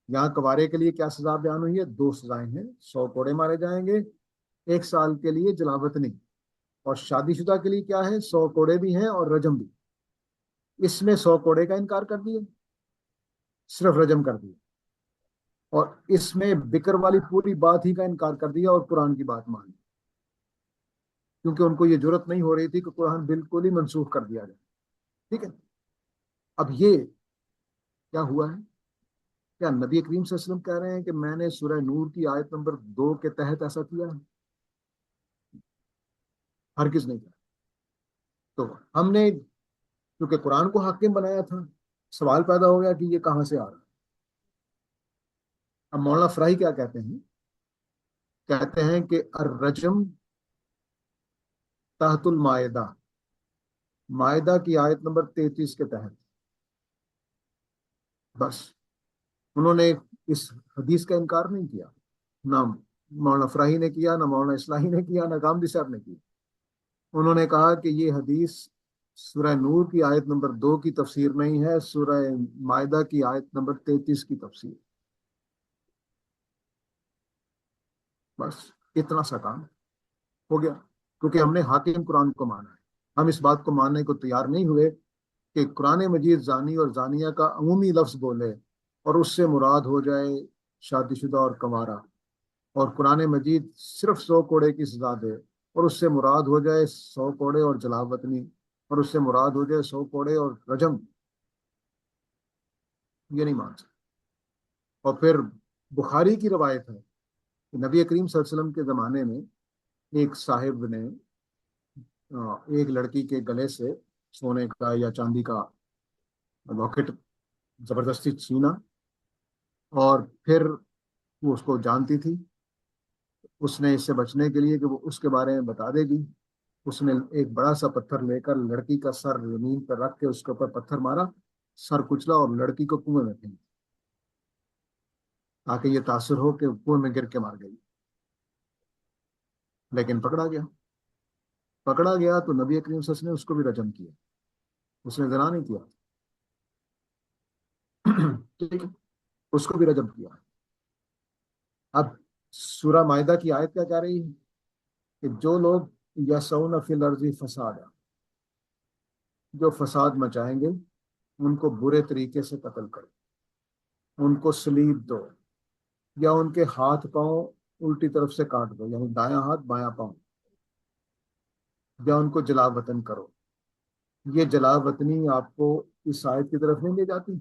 یہاں کوارے کے لیے کیا سزا بیان ہوئی ہے؟ 2 سزائیں ہیں، 100 کوڑے مارے جائیں گے، 1 سال کے لیے جلاوطنی، اور شادی شدہ کے لیے کیا ہے؟ 100 کوڑے بھی ہیں اور رجم بھی۔ اس میں 100 کوڑے کا انکار کر دیا، صرف رجم کر دیا، اور اس میں بکر والی پوری بات ہی کا انکار کر دیا اور قرآن کی بات مان لی، کیونکہ ان کو یہ جرت نہیں ہو رہی تھی کہ قرآن بالکل ہی منسوخ کر دیا جائے۔ ٹھیک ہے، اب یہ کیا ہوا ہے؟ کیا نبی کریم صلی اللہ علیہ وسلم کہہ رہے ہیں کہ میں نے سورہ نور کی آیت نمبر 2 کے تحت ایسا کیا ہے؟ ہرگز نہیں کیا۔ تو ہم نے کیونکہ قرآن کو حاکم بنایا تھا، سوال پیدا ہو گیا کہ یہ کہاں سے آ رہا ہے۔ اب مولانا فراہی کیا کہتے ہیں؟ کہتے ہیں کہ الرجم تحت المائدہ، مائدہ کی آیت نمبر 33 کے تحت۔ بس انہوں نے اس حدیث کا انکار نہیں کیا، نہ مولانا فراہی نے کیا، نہ مولانا اصلاحی نے کیا، نہ غامدی صاحب نے کیا۔ انہوں نے کہا کہ یہ حدیث سورہ نور کی آیت نمبر 2 کی تفسیر نہیں ہے، سورہ مائدہ کی آیت نمبر 33 کی تفسیر۔ بس اتنا سا کام ہو گیا۔ کیونکہ ہم نے حاکم قرآن کو مانا ہے. ہم اس بات کو ماننے کو تیار نہیں ہوئے کہ قرآن مجید زانی اور زانیہ کا عمومی لفظ بولے اور اس سے مراد ہو جائے شادی شدہ اور کنوارا، اور قرآن مجید صرف 100 کوڑے کی سزا دے اور اس سے مراد ہو جائے 100 کوڑے اور جلا وطنی، اور اس سے مراد ہو جائے 100 کوڑے اور رجم. یہ نہیں مان سکتے. اور پھر بخاری کی روایت ہے کہ نبی کریم صلی اللہ علیہ وسلم کے زمانے میں ایک صاحب نے ایک لڑکی کے گلے سے سونے کا یا چاندی کا لاکٹ زبردستی چھینا، اور پھر وہ اس کو جانتی تھی. اس نے اس سے بچنے کے لیے کہ وہ اس کے بارے میں بتا دے گی، اس نے ایک بڑا سا پتھر لے کر لڑکی کا سر زمین پر رکھ کے اس کے اوپر پتھر مارا، سر کچلا اور لڑکی کو کنویں میں پھینک تاکہ یہ تاثر ہو کہ کنویں میں گر کے مار گئی. لیکن پکڑا گیا تو نبی کریم صلی اللہ علیہ وسلم نے اس کو بھی رجم کیا. اس نے زنا نہیں کیا، ٹھیک ہے، اس کو بھی رجم کیا. اب سورہ مائدہ کی آیت کیا کہہ رہی ہے کہ جو لوگ یسعون فی الارض فسادا، جو فساد مچائیں گے ان کو برے طریقے سے قتل کرو، ان کو سلیب دو، یا ان کے ہاتھ پاؤں الٹی طرف سے کاٹ دو، یعنی دایاں ہاتھ بایاں پاؤں، یا ان کو جلا وطن کرو. یہ جلا وطنی آپ کو اس آیت کی طرف نہیں لے جاتی،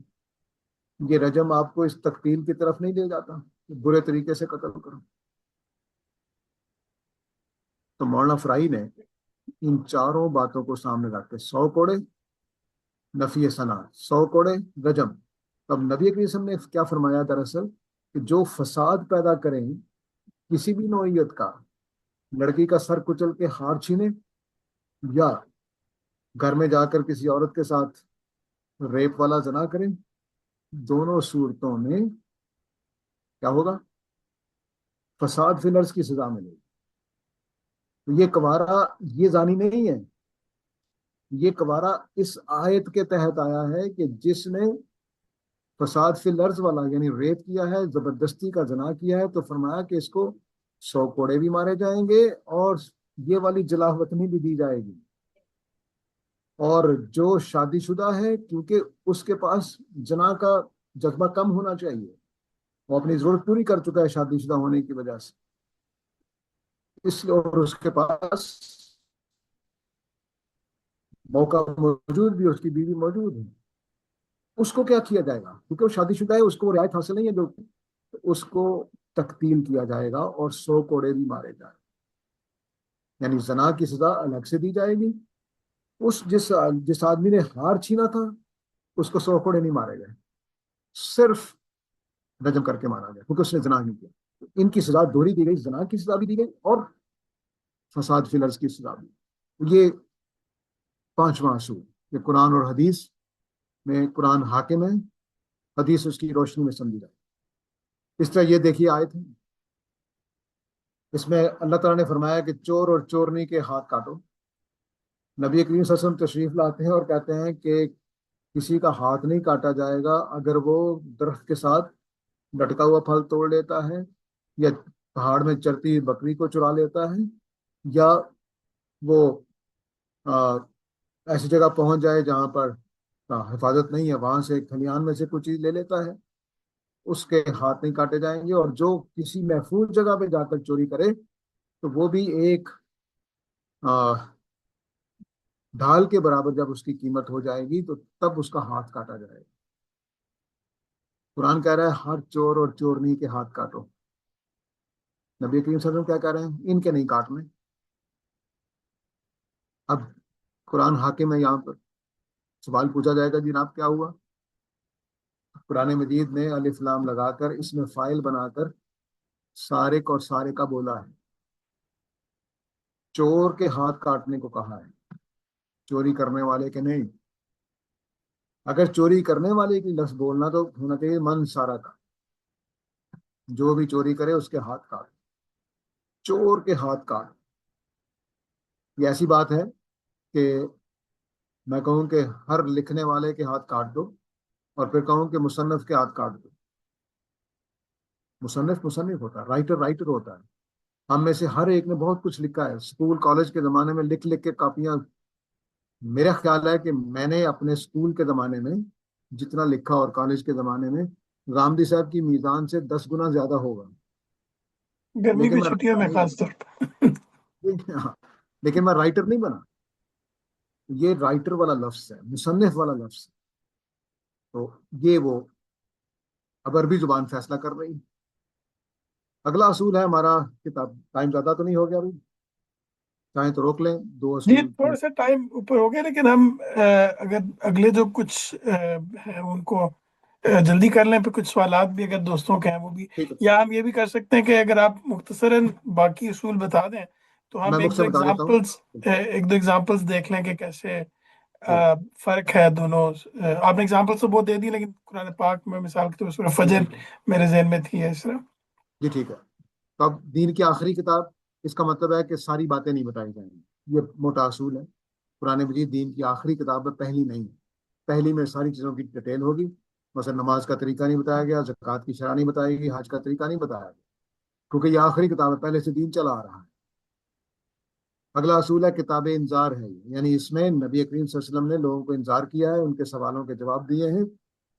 یہ رجم آپ کو اس تقتیل کی طرف نہیں لے جاتا، برے طریقے سے قتل کرو. تو مولانا فرائی نے ان چاروں باتوں کو سامنے رکھ کے 100 کوڑے نفی ثنا، 100 کوڑے رجم. تب نبی کریم صلی اللہ علیہ وسلم نے کیا فرمایا دراصل کہ جو فساد پیدا کریں کسی بھی نوعیت کا، لڑکی کا سر کچل کے ہار چھینے، یا گھر میں جا کر کسی عورت کے ساتھ ریپ والا زنا کریں، دونوں صورتوں میں کیا ہوگا؟ فساد فی الارض کی سزا ملے گی. تو یہ کنوارا یہ زانی نہیں ہے، یہ کنوارا اس آیت کے تحت آیا ہے کہ جس نے فساد فی الارض والا یعنی ریپ کیا ہے، زبردستی کا زنا کیا ہے، تو فرمایا کہ اس کو 100 کوڑے بھی مارے جائیں گے اور یہ والی جلا وطنی بھی دی جائے گی. اور جو شادی شدہ ہے کیونکہ اس کے پاس زنا کا جذبہ کم ہونا چاہیے، وہ اپنی ضرورت پوری کر چکا ہے شادی شدہ ہونے کی وجہ سے، اس لیے اور اس کے پاس موقع موجود بھی، اس کی بیوی موجود ہے، اس کو کیا کیا جائے گا؟ کیونکہ وہ شادی شدہ ہے، اس کو رعایت حاصل نہیں ہے، جو اس کو تقتیل کیا جائے گا اور 100 کوڑے بھی مارے جائیں، یعنی زنا کی سزا الگ سے دی جائے گی. جس آدمی نے ہار چھینا تھا اس کو 100 کوڑے نہیں مارے گئے، صرف رجم کر کے مارا گیا کیونکہ اس نے زنا نہیں کیا. ان کی سزا دوہری دی گئی، زنا کی سزا بھی دی گئی اور فساد فی الارض کی سزا بھی. یہ 5واں اصول کہ قرآن اور حدیث میں قرآن حاکم ہے، حدیث اس کی روشنی میں سمجھی جائے. اس طرح یہ دیکھیے آیت ہے، اس میں اللہ تعالیٰ نے فرمایا کہ چور اور چورنی کے ہاتھ کاٹو. نبی کریم صلی اللہ علیہ وسلم تشریف لاتے ہیں اور کہتے ہیں کہ کسی کا ہاتھ نہیں کاٹا جائے گا اگر وہ درخت کے ساتھ لٹکا ہوا پھل توڑ لیتا ہے، یا پہاڑ میں چرتی بکری کو چرا لیتا ہے، یا وہ ایسی جگہ پہنچ جائے جہاں پر حفاظت نہیں ہے، وہاں سے کھلیان میں سے کچھ چیز لے لیتا ہے، اس کے ہاتھ نہیں کاٹے جائیں گے. اور جو کسی محفوظ جگہ پہ جا کر چوری کرے تو وہ بھی ایک ڈھال کے برابر جب اس کی قیمت ہو جائے گی تو تب اس کا ہاتھ کاٹا جائے گا. قرآن کہہ رہا ہے ہر چور اور چورنی کے ہاتھ کاٹو. نبی کریم صلی اللہ علیہ وسلم کیا کہہ رہے ہیں؟ ان کے نہیں کاٹنے. اب قرآن حاکم ہے، یہاں پر سوال پوچھا جائے گا جناب کیا ہوا؟ قرآن مجید نے الف لام لگا کر اس میں فائل بنا کر سارق اور سارقہ بولا ہے، چور کے ہاتھ کاٹنے کو کہا ہے، چوری کرنے والے کے نہیں. اگر چوری کرنے والے کی لفظ بولنا تو ہونا چاہیے من سارا کا، جو بھی چوری کرے اس کے ہاتھ کاٹ. چور کے ہاتھ کاٹ، یہ ایسی بات ہے کہ میں کہوں کہ ہر لکھنے والے کے ہاتھ کاٹ دو اور پھر کہوں کہ مصنف کے ہاتھ کاٹ دو. مصنف ہوتا ہے، رائٹر ہوتا ہے. ہم میں سے ہر ایک نے بہت کچھ لکھا ہے اسکول کالج کے زمانے میں، لکھ لکھ کے کاپیاں. میرا خیال ہے کہ میں نے اپنے اسکول کے زمانے میں جتنا لکھا اور کالج کے زمانے میں رامدی صاحب کی میزان سے 10 گنا زیادہ ہوگا. گرمی لیکن کی میں چھٹیوں رائٹر میں نہیں خاص طور پہ بنا. ہاں، لیکن میں رائٹر نہیں بنا. یہ رائٹر والا لفظ ہے، مصنف والا لفظ ہے. تو یہ وہ اب عربی زبان فیصلہ کر رہی ہے. اگلا اصول ہے ہمارا. کتاب ٹائم زیادہ تو نہیں ہو گیا ابھی؟ چاہیں تو روک لیں. دو جی اصول تھوڑا سا ٹائم اوپر ہو گیا، لیکن ہم اگر اگلے جو کچھ ہیں ان کو جلدی کر لیں، پھر کچھ سوالات بھی اگر دوستوں کے ہیں وہ بھی، ٹھیک ہے. یا ہم یہ بھی کر سکتے ہیں کہ اگر آپ مختصراً باقی اصول بتا دیں تو ہم میں مختصر بتا دیتا ہوں. ایک دو ایگزامپلس دیکھ لیں کہ کیسے جی فرق ہے دونوں. آپ نے ایگزامپلس تو بہت دے دی، لیکن قرآن پاک میں مثال کے طور پر سورہ فجر میرے ذہن میں تھی اس طرح. جی ٹھیک ہے. تو اب دین کی آخری کتاب، اس کا مطلب ہے کہ ساری باتیں نہیں بتائی جائیں گی. یہ موٹا اصول ہے. قرآن مجید دین کی آخری کتاب ہے، پہلی نہیں. پہلی میں ساری چیزوں کی ڈیٹیل ہوگی. مثلا نماز کا طریقہ نہیں بتایا گیا، زکوٰۃ کی شرح نہیں بتائی گئی، حج کا طریقہ نہیں بتایا گیا، کیونکہ یہ آخری کتاب ہے، پہلے سے دین چلا آ رہا ہے. اگلا اصول ہے کتاب انذار ہے، یعنی اس میں نبی کریم صلی اللہ علیہ وسلم نے لوگوں کو انذار کیا ہے، ان کے سوالوں کے جواب دیے ہیں.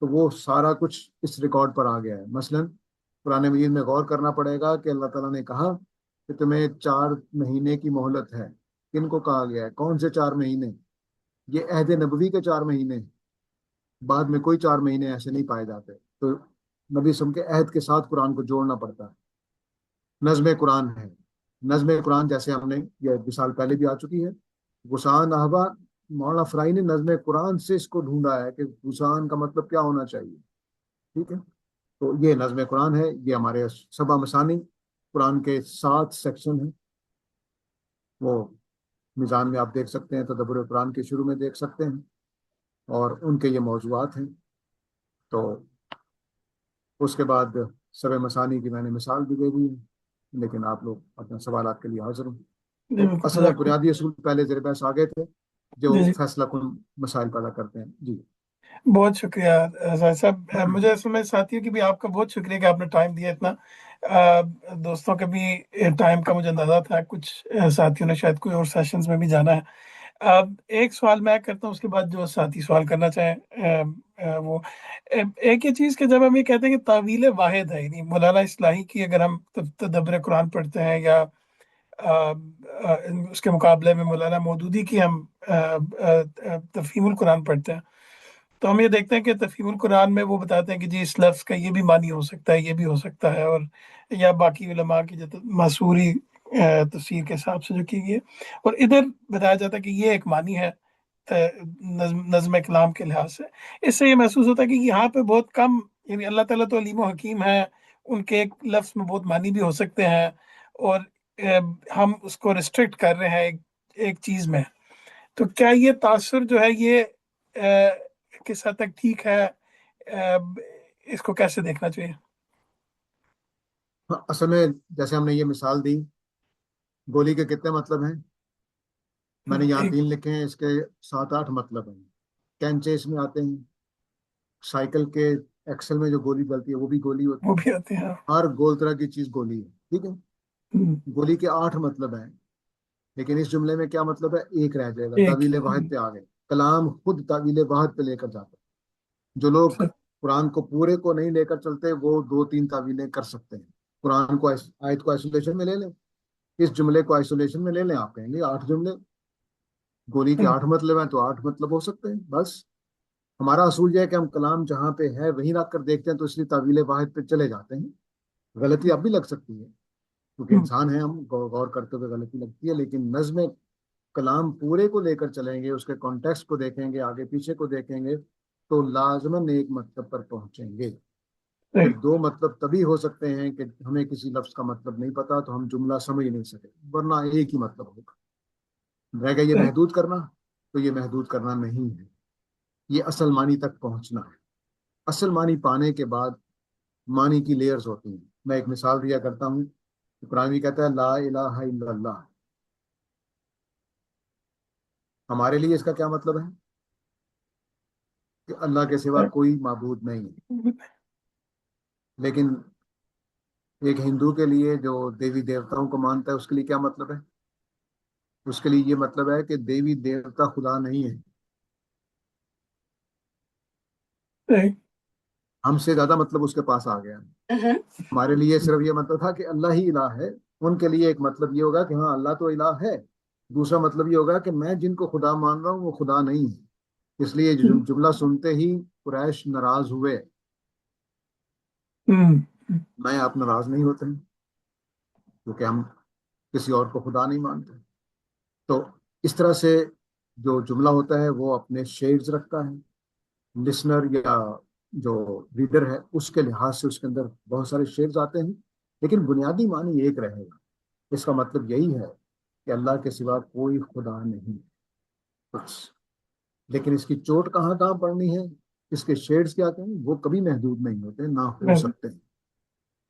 تو وہ سارا کچھ اس ریکارڈ پر آ گیا ہے. مثلا قرآن مجید میں غور کرنا پڑے گا کہ اللہ تعالیٰ نے کہا کہ تمہیں 4 مہینے کی مہلت ہے. کن کو کہا گیا ہے؟ کون سے 4 مہینے؟ یہ عہد نبوی کے 4 مہینے. بعد میں کوئی 4 مہینے ایسے نہیں پائے جاتے. تو نبی سم کے عہد کے ساتھ قرآن کو جوڑنا پڑتا ہے. نظم قرآن ہے. نظم قرآن جیسے ہم نے یہ مثال پہلے بھی آ چکی ہے. غسان احبا، مولانا فرائی نے نظم قرآن سے اس کو ڈھونڈا ہے کہ غسان کا مطلب کیا ہونا چاہیے. ٹھیک ہے. تو یہ نظم قرآن ہے. یہ ہمارے سبا مسانی قرآن کے 7 سیکشن ہیں. وہ میزان میں آپ دیکھ سکتے ہیں، تدبر قرآن کے شروع میں دیکھ سکتے ہیں، اور ان کے یہ موضوعات ہیں. تو اس کے بعد سب مسانی کی میں نے مثال بھی دے دی ہے، لیکن آپ لوگ اپنے سوالات کے لیے حاضر ہوں. جی تو بالکل، اصل میں جزاک بنیادی اصول پہلے زیر بحث آ گئے تھے جو جی جی فیصلہ کن مسائل پیدا کرتے ہیں. جی بہت شکریہ زاہد صاحب. مجھے اس میں ساتھیوں کی بھی آپ کا بہت شکریہ کہ آپ نے ٹائم دیا اتنا. دوستوں کا بھی ٹائم کا مجھے اندازہ تھا، کچھ ساتھیوں نے شاید کوئی اور سیشنز میں بھی جانا ہے. ایک سوال میں کرتا ہوں، اس کے بعد جو ساتھی سوال کرنا چاہیں وہ ایک یہ چیز کہ جب ہم یہ کہتے ہیں کہ تعویل واحد ہے، یعنی مولانا اصلاحی کی اگر ہم تدبر قرآن پڑھتے ہیں، یا اس کے مقابلے میں مولانا مودودی کی ہم تفہیم القرآن پڑھتے ہیں، تو ہم یہ دیکھتے ہیں کہ تفہیم القرآن میں وہ بتاتے ہیں کہ جی اس لفظ کا یہ بھی معنی ہو سکتا ہے، یہ بھی ہو سکتا ہے، اور یا باقی علماء کی جو معصوری تفسیر کے حساب سے جو کی گئی ہے، اور ادھر بتایا جاتا ہے کہ یہ ایک معنی ہے نظم کلام کے لحاظ سے. اس سے یہ محسوس ہوتا ہے کہ یہاں پہ بہت کم، یعنی اللہ تعالیٰ تو علیم و حکیم ہے، ان کے ایک لفظ میں بہت معنی بھی ہو سکتے ہیں، اور ہم اس کو ریسٹرکٹ کر رہے ہیں ایک چیز میں. تو کیا یہ تاثر جو ہے یہ کس حد تک ٹھیک ہے؟ اس کو کیسے دیکھنا چاہیے؟ اصل میں جیسے ہم نے یہ مثال دی، گولی کے کتنے مطلب ہیں؟ میں نے یہاں ایک 3 لکھے ہیں، اس کے 7 8 مطلب ہیں. کینچے اس میں آتے ہیں. سائیکل کے ایکسل میں جو گولی ڈلتی ہے وہ بھی گولی ہوتی وہ ہے. بھی آتے ہیں. ہر گول طرح کی چیز گولی ہے. ٹھیک ہے. گولی کے 8 مطلب ہیں، لیکن اس جملے میں کیا مطلب ہے؟ ایک رہ جائے گا. ایک تعویل واحد پہ آ گئے. کلام خود تعویل واحد پہ لے کر جاتا ہے. جو لوگ قرآن کو پورے کو نہیں لے کر چلتے وہ 2 3 تعویلیں کر سکتے ہیں. قرآن کو آیت کو آئسولیشن میں لے لیں، اس جملے کو آئسولیشن میں لے لیں، آپ کہیں گے 8 جملے، گولی کے 8 مطلب ہیں تو 8 مطلب ہو سکتے ہیں. بس ہمارا اصول یہ ہے کہ ہم کلام جہاں پہ ہے وہیں رکھ کر دیکھتے ہیں، تو اس لیے تعویل واحد پہ چلے جاتے ہیں. غلطی اب بھی لگ سکتی ہے کیونکہ انسان ہیں ہم، غور کرتے ہوئے غلطی لگتی ہے، لیکن نظم کلام پورے کو لے کر چلیں گے، اس کے کانٹیکسٹ کو دیکھیں گے، آگے پیچھے کو دیکھیں گے، تو لازماً ایک مطلب پر پہنچیں گے. پھر 2 مطلب تبھی ہو سکتے ہیں کہ ہمیں کسی لفظ کا مطلب نہیں پتا تو ہم جملہ سمجھ نہیں سکے، ورنہ ایک ہی مطلب ہوگا. رہ گیا یہ محدود کرنا، تو یہ محدود کرنا نہیں ہے، یہ اصل معنی تک پہنچنا ہے. اصل معنی پانے کے بعد معنی کی لیئرز ہوتی ہیں. میں ایک مثال دیا کرتا ہوں. قرآن بھی کہتا ہے لا الہ الا اللہ. ہمارے لیے اس کا کیا مطلب ہے؟ کہ اللہ کے سوا کوئی معبود نہیں ہے. لیکن ایک ہندو کے لیے جو دیوی دیوتاؤں کو مانتا ہے اس کے لیے کیا مطلب ہے؟ اس کے لیے یہ مطلب ہے کہ دیوی دیوتا خدا نہیں ہے، صحیح۔ ہم سے زیادہ مطلب اس کے پاس آ گیا۔ ہمارے لیے صرف یہ مطلب تھا کہ اللہ ہی الہ ہے، ان کے لیے ایک مطلب یہ ہوگا کہ ہاں اللہ تو الہ ہے، دوسرا مطلب یہ ہوگا کہ میں جن کو خدا مان رہا ہوں وہ خدا نہیں ہے۔ اس لیے جملہ سنتے ہی قریش ناراض ہوئے۔ ہم، میں آپ ناراض نہیں ہوتے ہیں کیونکہ ہم کسی اور کو خدا نہیں مانتے۔ تو اس طرح سے جو جملہ ہوتا ہے وہ اپنے شیڈز رکھتا ہے، لسنر یا جو ریڈر ہے اس کے لحاظ سے اس کے اندر بہت سارے شیڈز آتے ہیں، لیکن بنیادی معنی ایک رہے گا۔ اس کا مطلب یہی ہے کہ اللہ کے سوا کوئی خدا نہیں بس۔ لیکن اس کی چوٹ کہاں کہاں پڑنی ہے، اس کے شیڈز کیا کہیں، وہ کبھی محدود نہیں ہوتے، نہ ہو سکتے ہیں۔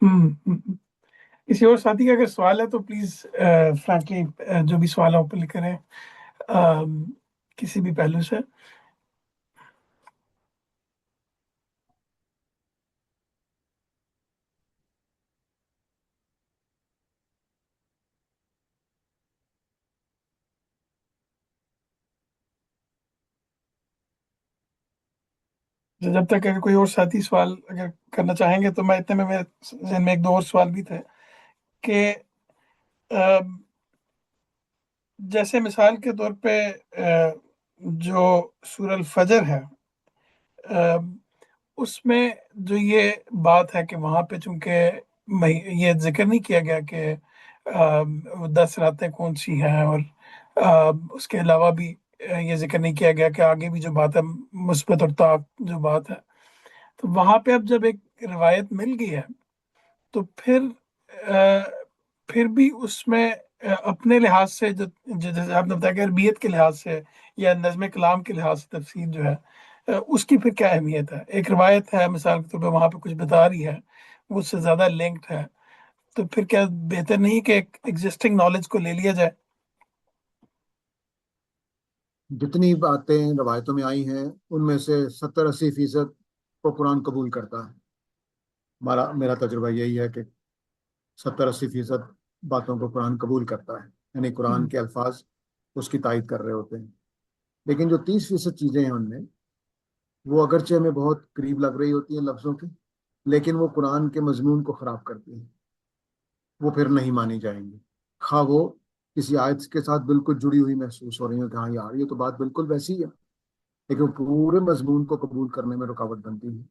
ہم۔ کسی اور ساتھی کا اگر سوال ہے تو پلیز فرینکلی جو بھی سوال ہے اوپن لکھ کریں، کسی بھی پہلو سے۔ جب تک اگر کوئی اور ساتھی سوال اگر کرنا چاہیں گے تو میں اتنے میں میرے ذہن میں ایک دو اور سوال بھی تھے کہ جیسے مثال کے طور پہ جو سورہ الفجر ہے، اس میں جو یہ بات ہے کہ وہاں پہ چونکہ یہ ذکر نہیں کیا گیا کہ 10 راتیں کون سی ہیں، اور اس کے علاوہ بھی یہ ذکر نہیں کیا گیا کہ آگے بھی جو بات ہے مثبت اور طاق جو بات ہے، تو وہاں پہ اب جب ایک روایت مل گئی ہے تو پھر بھی اس میں اپنے لحاظ سے جیسے آپ نے بتایا کہ عربیت کے لحاظ سے یا نظم کلام کے لحاظ سے تفسیر جو ہے اس کی پھر کیا اہمیت ہے؟ ایک روایت ہے مثال کے طور پہ وہاں پہ کچھ بتا رہی ہے، وہ اس سے زیادہ لنکڈ ہے، تو پھر کیا بہتر نہیں کہ ایک ایگزسٹنگ نالج کو لے لیا جائے؟ جتنی باتیں روایتوں میں آئی ہیں ان میں سے 70-80% کو قرآن قبول کرتا ہے۔ میرا تجربہ یہی ہے کہ 70-80% باتوں کو قرآن قبول کرتا ہے، یعنی قرآن کے الفاظ اس کی تائید کر رہے ہوتے ہیں۔ لیکن جو 30% چیزیں ہیں ان میں، وہ اگرچہ ہمیں بہت قریب لگ رہی ہوتی ہیں لفظوں کی، لیکن وہ قرآن کے مضمون کو خراب کرتی ہیں، وہ پھر نہیں مانی جائیں گی، خواہ وہ کسی آیت کے ساتھ بالکل جڑی ہوئی محسوس ہو رہی ہوں کہ ہاں یار یہ تو بات بالکل ویسی ہے، لیکن وہ پورے مضمون کو قبول کرنے میں رکاوٹ بنتی ہے،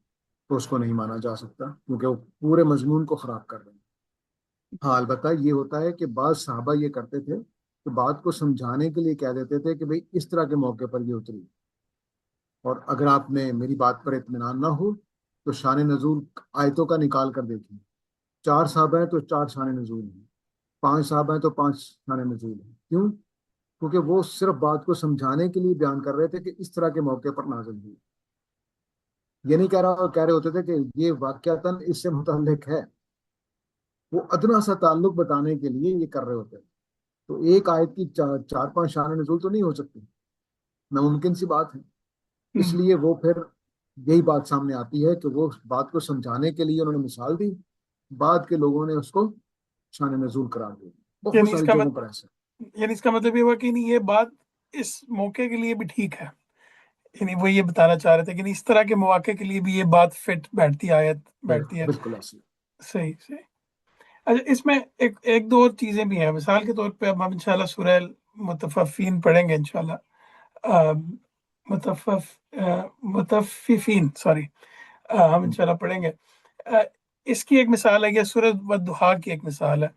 تو اس کو نہیں مانا جا سکتا کیونکہ وہ پورے مضمون کو خراب کر رہے ہیں۔ ہاں البتہ یہ ہوتا ہے کہ بعض صحابہ یہ کرتے تھے کہ بات کو سمجھانے کے لیے کہہ دیتے تھے کہ بھئی اس طرح کے موقع پر یہ اتری، اور اگر آپ نے میری بات پر اطمینان نہ ہو تو شان نزول آیتوں کا نکال کر دیکھیں، 4 صحابہ ہیں تو 4 شان نزول ہیں، 5 صحابہ ہیں تو 5 شان نزول ہیں۔ کیوں؟ کیونکہ وہ صرف بات کو سمجھانے کے لیے بیان کر رہے تھے کہ اس طرح کے موقع پر نازل ہوئی، یہ نہیں کہہ رہے ہوتے تھے کہ یہ واقعتاً اس سے متعلق ہے، وہ ادنا سا تعلق بتانے کے لیے یہ کر رہے ہوتے ہیں۔ تو ایک آیت کی 4-5 شان نزول تو نہیں ہو سکتی، ناممکن سی بات ہے۔ اس لیے وہ پھر یہی بات سامنے آتی ہے کہ وہ بات کو سمجھانے کے لیے انہوں نے مثال دی، بعد کے لوگوں نے اس کو شان نزول قرار دیا، بہت یعنی اس ساری کا جگہوں پر ایسا۔ یعنی اس کا مطلب یہ ہوا کہ نہیں، یہ بات اس موقع کے لیے بھی ٹھیک ہے، یعنی وہ یہ بتانا چاہ رہے تھے کہ نہیں اس طرح کے مواقع کے لیے بھی یہ بات فٹ بیٹھتی ہے، آیت بیٹھتی ہے۔ بالکل ایسی۔ صحیح صحیح۔ اچھا، اس میں ایک دو اور چیزیں بھی ہیں، مثال کے طور پہ اب ہم انشاءاللہ سورہ متففین پڑھیں گے انشاءاللہ، متففین سوری، ہم انشاءاللہ پڑھیں گے۔ اس کی ایک مثال ہے، یہ سورہ والضحیٰ کی ایک مثال ہے۔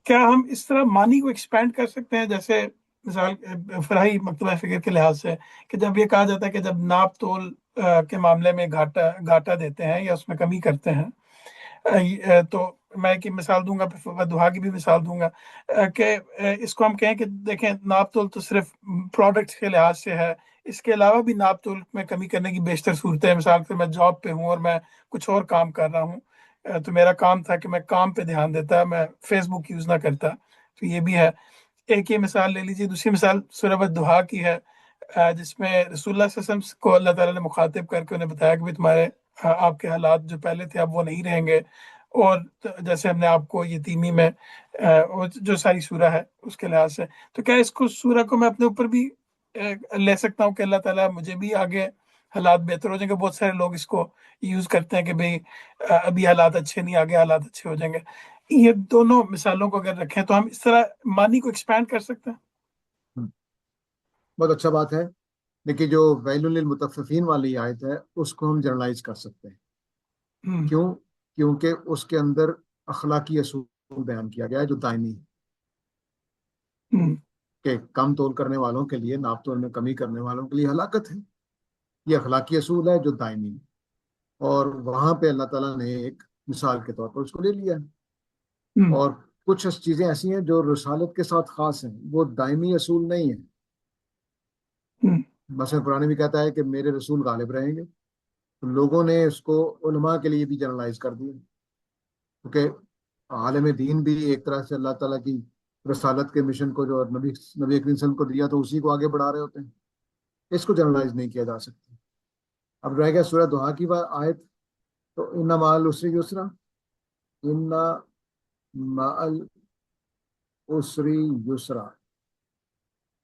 کیا ہم اس طرح معنی کو ایکسپینڈ کر سکتے ہیں، جیسے مثال فراہی مکتبہ فکر کے لحاظ سے، کہ جب یہ کہا جاتا ہے کہ جب ناپ تول کے معاملے میں گھاٹا دیتے ہیں یا اس میں کمی کرتے ہیں، تو میں ایک مثال دوں گا، والضحیٰ کی بھی مثال دوں گا، کہ اس کو ہم کہیں کہ دیکھیں ناپ تول تو صرف پروڈکٹس کے لحاظ سے ہے، اس کے علاوہ بھی ناپ تول میں کمی کرنے کی بیشتر صورتیں ہیں۔ مثال سے میں جاب پہ ہوں اور میں کچھ اور کام کر رہا ہوں، تو میرا کام تھا کہ میں کام پہ دھیان دیتا، میں فیس بک یوز نہ کرتا، تو یہ بھی ہے ایک۔ یہ مثال لے لیجیے۔ دوسری مثال سورہ والضحیٰ کی ہے، جس میں رسول اللہ صلی اللہ علیہ وسلم کو اللہ تعالیٰ نے مخاطب کر کے انہیں بتایا کہ تمہارے آپ کے حالات جو پہلے تھے اب وہ نہیں رہیں گے، اور جیسے ہم نے آپ کو یتیمی میں وہ جو ساری سورہ ہے اس کے لحاظ سے، تو کیا اس کو سورہ کو میں اپنے اوپر بھی لے سکتا ہوں کہ اللہ تعالیٰ مجھے بھی آگے حالات بہتر ہو جائیں گے؟ بہت سارے لوگ اس کو یوز کرتے ہیں کہ بھئی ابھی حالات اچھے نہیں، آگے حالات اچھے ہو جائیں گے۔ یہ دونوں مثالوں کو اگر رکھیں تو ہم اس طرح معنی کو ایکسپینڈ کر سکتے ہیں۔ بہت اچھا بات ہے۔ دیکھیے جو ویل للمطففین والی آیت ہے اس کو ہم جنرلائز کر سکتے ہیں۔ ہم، کیوں؟ کیونکہ اس کے اندر اخلاقی اصول بیان کیا گیا ہے جو دائمی ہے، ہم، کہ کم تول کرنے والوں کے لیے، ناپ تول میں کمی کرنے والوں کے لیے ہلاکت ہے۔ یہ اخلاقی اصول ہے جو دائمی ہے، اور وہاں پہ اللہ تعالیٰ نے ایک مثال کے طور پر اس کو لے لیا ہے۔ ہم، اور کچھ چیزیں ایسی ہیں جو رسالت کے ساتھ خاص ہیں، وہ دائمی اصول نہیں ہیں۔ ہم، مثلا قرآن بھی کہتا ہے کہ میرے رسول غالب رہیں گے، تو لوگوں نے اس کو علماء کے لیے بھی جنرلائز کر دیا، کیونکہ عالم دین بھی ایک طرح سے اللہ تعالیٰ کی رسالت کے مشن کو جو نبی کریم صلی اللہ علیہ وسلم کو دیا تو اسی کو آگے بڑھا رہے ہوتے ہیں۔ اس کو جنرلائز نہیں کیا جا سکتا۔ اب رہ گیا سورہ دوحہ کی آیت، تو ان مع العسر یسرا، ان مع العسر یسرا۔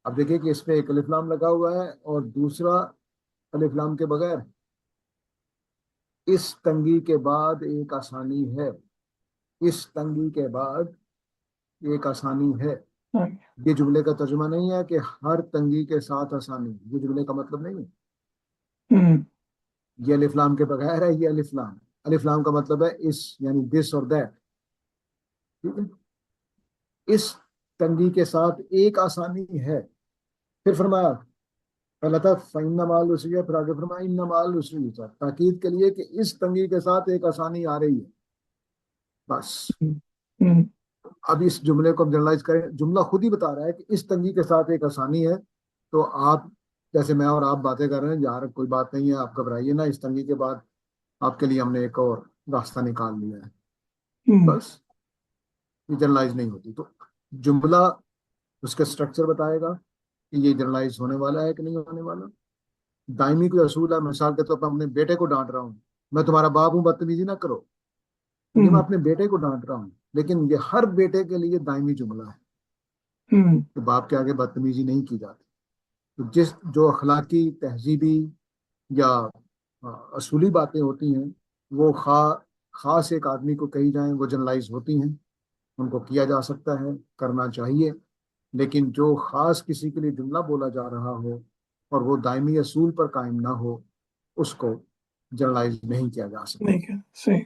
اب دیکھیے کہ اس پہ ایک الف لام لگا ہوا ہے اور دوسرا الف لام کے بغیر۔ اس تنگی کے بعد ایک آسانی ہے، اس تنگی کے بعد ایک آسانی ہے۔ ہم، یہ جملے کا ترجمہ نہیں ہے کہ ہر تنگی کے ساتھ آسانی، یہ جملے کا مطلب نہیں ہے۔ ہم، یہ الف لام کے بغیر ہے، یہ الف لام۔ الف لام کا مطلب ہے اس، یعنی دس اور دیٹ، ٹھیک ہے؟ اس تنگی کے ساتھ ایک آسانی ہے۔ پھر فرمایا اللہ تعالیٰ فَإِنَّ مَعَ الْعُسْرِ يُسْرًا، پھر آگے فرمایا إِنَّ مَعَ الْعُسْرِ يُسْرًا، تاکید کے لیے کہ اس تنگی کے ساتھ ایک آسانی آ رہی ہے، بس۔ ہم، اب اس جملے کو ہم جنرلائز کریں، جملہ خود ہی بتا رہا ہے کہ اس تنگی کے ساتھ ایک آسانی ہے، تو آپ جیسے میں اور آپ باتیں کر رہے ہیں، یار کوئی بات نہیں ہے، آپ گھبرائیے نا، اس تنگی کے بعد آپ کے لیے ہم نے ایک اور راستہ نکال لیا ہے، ہم، بس۔ یہ جنرلائز نہیں ہوتی، تو جملہ اس کا اسٹرکچر بتائے گا کہ یہ جنرلائز ہونے والا ہے کہ نہیں ہونے والا۔ دائمی کوئی اصول ہے، مثال کے طور پر اپنے بیٹے کو ڈانٹ رہا ہوں، میں تمہارا باپ ہوں، بدتمیزی نہ کرو، یہ میں ہم، اپنے بیٹے کو ڈانٹ رہا ہوں، لیکن یہ ہر بیٹے کے لیے دائمی جملہ ہے ہم، کہ باپ کے آگے بدتمیزی نہیں کی جاتی۔ تو جو اخلاقی، تہذیبی یا اصولی باتیں ہوتی ہیں، وہ خاص ایک آدمی کو کہی جائیں، وہ جنرلائز ہوتی ہیں، ان کو کیا جا سکتا ہے، کرنا چاہیے۔ لیکن جو خاص کسی کے لیے جملہ بولا جا رہا ہو اور وہ دائمی اصول پر قائم نہ ہو، اس کو جنرلائز نہیں کیا جا سکتا۔ نہیں کیا صحیح۔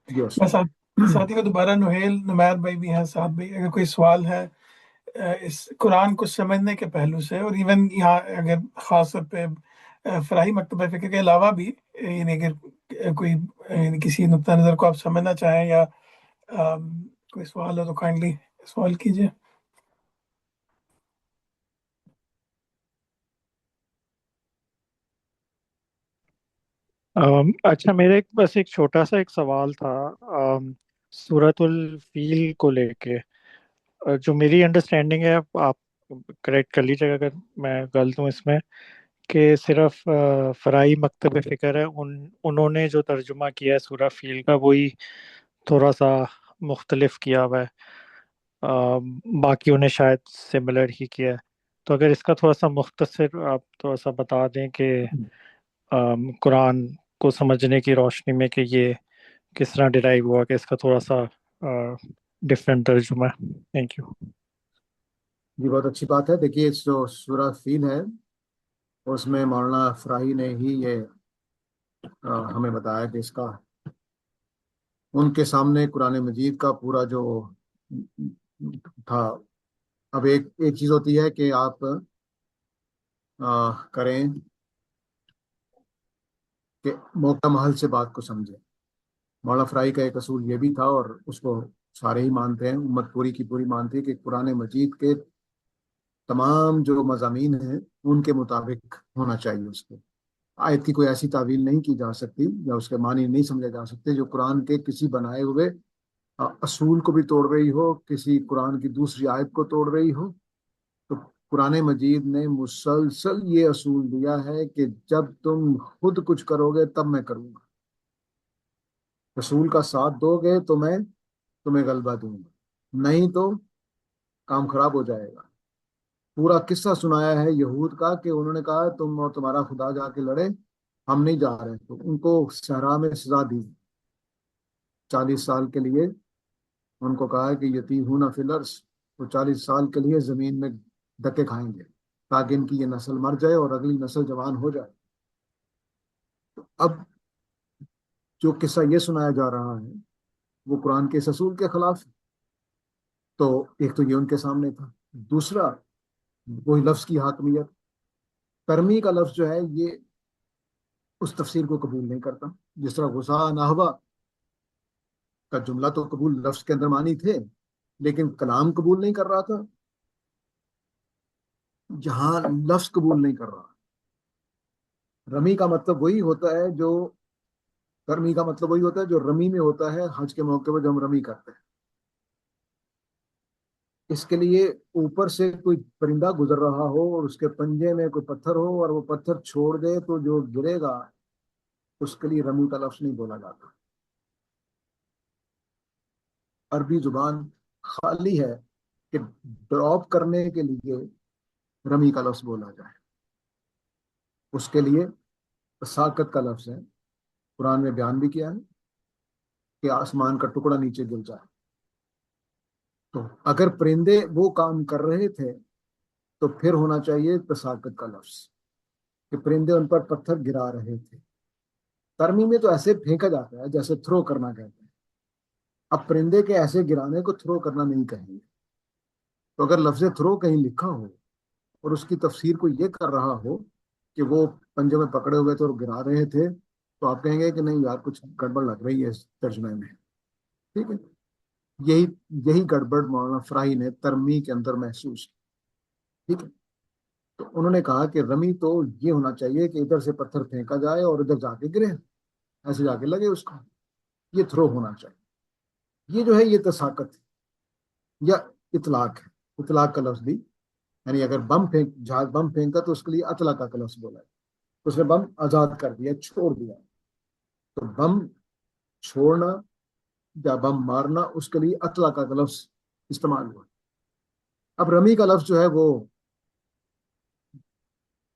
یہ میں اصول ہے۔ ساتھی کو دوبارہ نہیل نمیر بھائی بھی ہیں ساتھ بھائی، اگر کوئی سوال ہے اس قرآن کو سمجھنے کے پہلو سے، اور ایون یہاں اگر خاص طور پہ فلاحی مکتبہ فکر کے علاوہ بھی، یعنی اگر کوئی یعنی کسی نقطہ نظر کو آپ سمجھنا چاہیں یا کوئی سوال ہو تو کائنڈلی سوال کیجیے۔ اچھا، میرے بس ایک چھوٹا سا ایک سوال تھا سورۃ الفیل کو لے کے۔ جو میری انڈرسٹینڈنگ ہے، آپ کریکٹ کر لیجیے گا اگر میں غلط ہوں اس میں، کہ صرف فرائی مکتب فکر ہے، انہوں نے جو ترجمہ کیا ہے سورہ فیل کا وہی تھوڑا سا مختلف کیا ہوا ہے، باقیوں نے شاید سملر ہی کیا ہے۔ تو اگر اس کا تھوڑا سا مختصر آپ تھوڑا سا بتا دیں کہ قرآن کو سمجھنے کی روشنی میں کہ یہ کس طرح ڈرائیو ہوا، کہ اس کا تھوڑا سا ڈفرینٹ ترجمہ ہے۔ Thank you. یہ بہت اچھی بات ہے۔ دیکھیے جو سورہ فیل ہے اس میں مولانا فراہی نے ہی یہ ہمیں بتایا کہ اس کا ان کے سامنے قرآن مجید کا پورا جو تھا۔ اب ایک چیز ہوتی ہے کہ آپ کریں کہ موقع محل سے بات کو سمجھیں۔ مولانا فرائی کا ایک اصول یہ بھی تھا، اور اس کو سارے ہی مانتے ہیں، امت پوری کی پوری مانتی ہے، کہ قرآن مجید کے تمام جو مضامین ہیں ان کے مطابق ہونا چاہیے۔ اس کو آیت کی کوئی ایسی تعویل نہیں کی جا سکتی یا اس کے معنی نہیں سمجھے جا سکتے جو قرآن کے کسی بنائے ہوئے اصول کو بھی توڑ رہی ہو، کسی قرآن کی دوسری آیت کو توڑ رہی ہو۔ تو قرآن مجید نے مسلسل یہ اصول دیا ہے کہ جب تم خود کچھ کرو گے تب میں کروں گا، رسول کا ساتھ دو گے تو میں تمہیں غلبہ دوں گا، نہیں تو کام خراب ہو جائے گا۔ پورا قصہ سنایا ہے یہود کا کہ انہوں نے کہا تم اور تمہارا خدا جا کے لڑے، ہم نہیں جا رہے، تو ان کو صحرا میں سزا دی 40 سال کے لیے۔ ان کو کہا ہے کہ یتیہون فی الارض، وہ 40 سال کے لیے زمین میں دھکے کھائیں گے تاکہ ان کی یہ نسل مر جائے اور اگلی نسل جوان ہو جائے۔ اب جو قصہ یہ سنایا جا رہا ہے وہ قرآن کے اس اصول کے خلاف ہے۔ تو ایک تو یہ ان کے سامنے تھا، دوسرا وہی لفظ کی حاکمیت۔ ترمی کا لفظ جو ہے یہ اس تفسیر کو قبول نہیں کرتا، جس طرح غصہ نحوہ کا جملہ تو قبول لفظ کے اندر معنی تھے لیکن کلام قبول نہیں کر رہا تھا، جہاں لفظ قبول نہیں کر رہا۔ رمی کا مطلب وہی ہوتا ہے جو ترمی کا مطلب وہی ہوتا ہے جو رمی میں ہوتا ہے حج کے موقع پر جو ہم رمی کرتے ہیں۔ اس کے لیے اوپر سے کوئی پرندہ گزر رہا ہو اور اس کے پنجے میں کوئی پتھر ہو اور وہ پتھر چھوڑ دے تو جو گرے گا اس کے لیے رمی کا لفظ نہیں بولا جاتا۔ عربی زبان خالی ہے کہ ڈراپ کرنے کے لیے رمی کا لفظ بولا جائے، اس کے لیے ساکت کا لفظ ہے۔ قرآن میں بیان بھی کیا ہے کہ آسمان کا ٹکڑا نیچے گر جائے۔ تو اگر پرندے وہ کام کر رہے تھے تو پھر ہونا چاہیے تساکت کا لفظ کہ پرندے ان پر پتھر گرا رہے تھے۔ ترمی میں تو ایسے پھینکا جاتا ہے جیسے تھرو کرنا کہتے ہیں، اب پرندے کے ایسے گرانے کو تھرو کرنا نہیں کہیں گے۔ تو اگر لفظ تھرو کہیں لکھا ہو اور اس کی تفسیر کو یہ کر رہا ہو کہ وہ پنجے میں پکڑے ہوئے تھے اور گرا رہے تھے تو آپ کہیں گے کہ نہیں یار کچھ گڑبڑ لگ رہی ہے اس ترجمے میں، ٹھیک ہے۔ یہی گڑبڑ مولانا فراہی نے ترمی کے اندر محسوس کی، ٹھیک ہے۔ تو انہوں نے کہا کہ رمی تو یہ ہونا چاہیے کہ ادھر سے پتھر پھینکا جائے اور ادھر جا کے گرے، ایسے جا کے لگے اس کو، یہ تھرو ہونا چاہیے۔ یہ جو ہے یہ تساکت یا اطلاق ہے۔ اطلاق کا لفظ بھی یعنی اگر جہاز بم پھینکا تو اس کے لیے اطلاق کا لفظ بولا ہے، اس نے بم آزاد کر دیا، چھوڑ دیا۔ تو بم چھوڑنا یا بم مارنا اس کے لیے اطلاق کا لفظ استعمال ہوا۔ اب رمی کا لفظ جو ہے وہ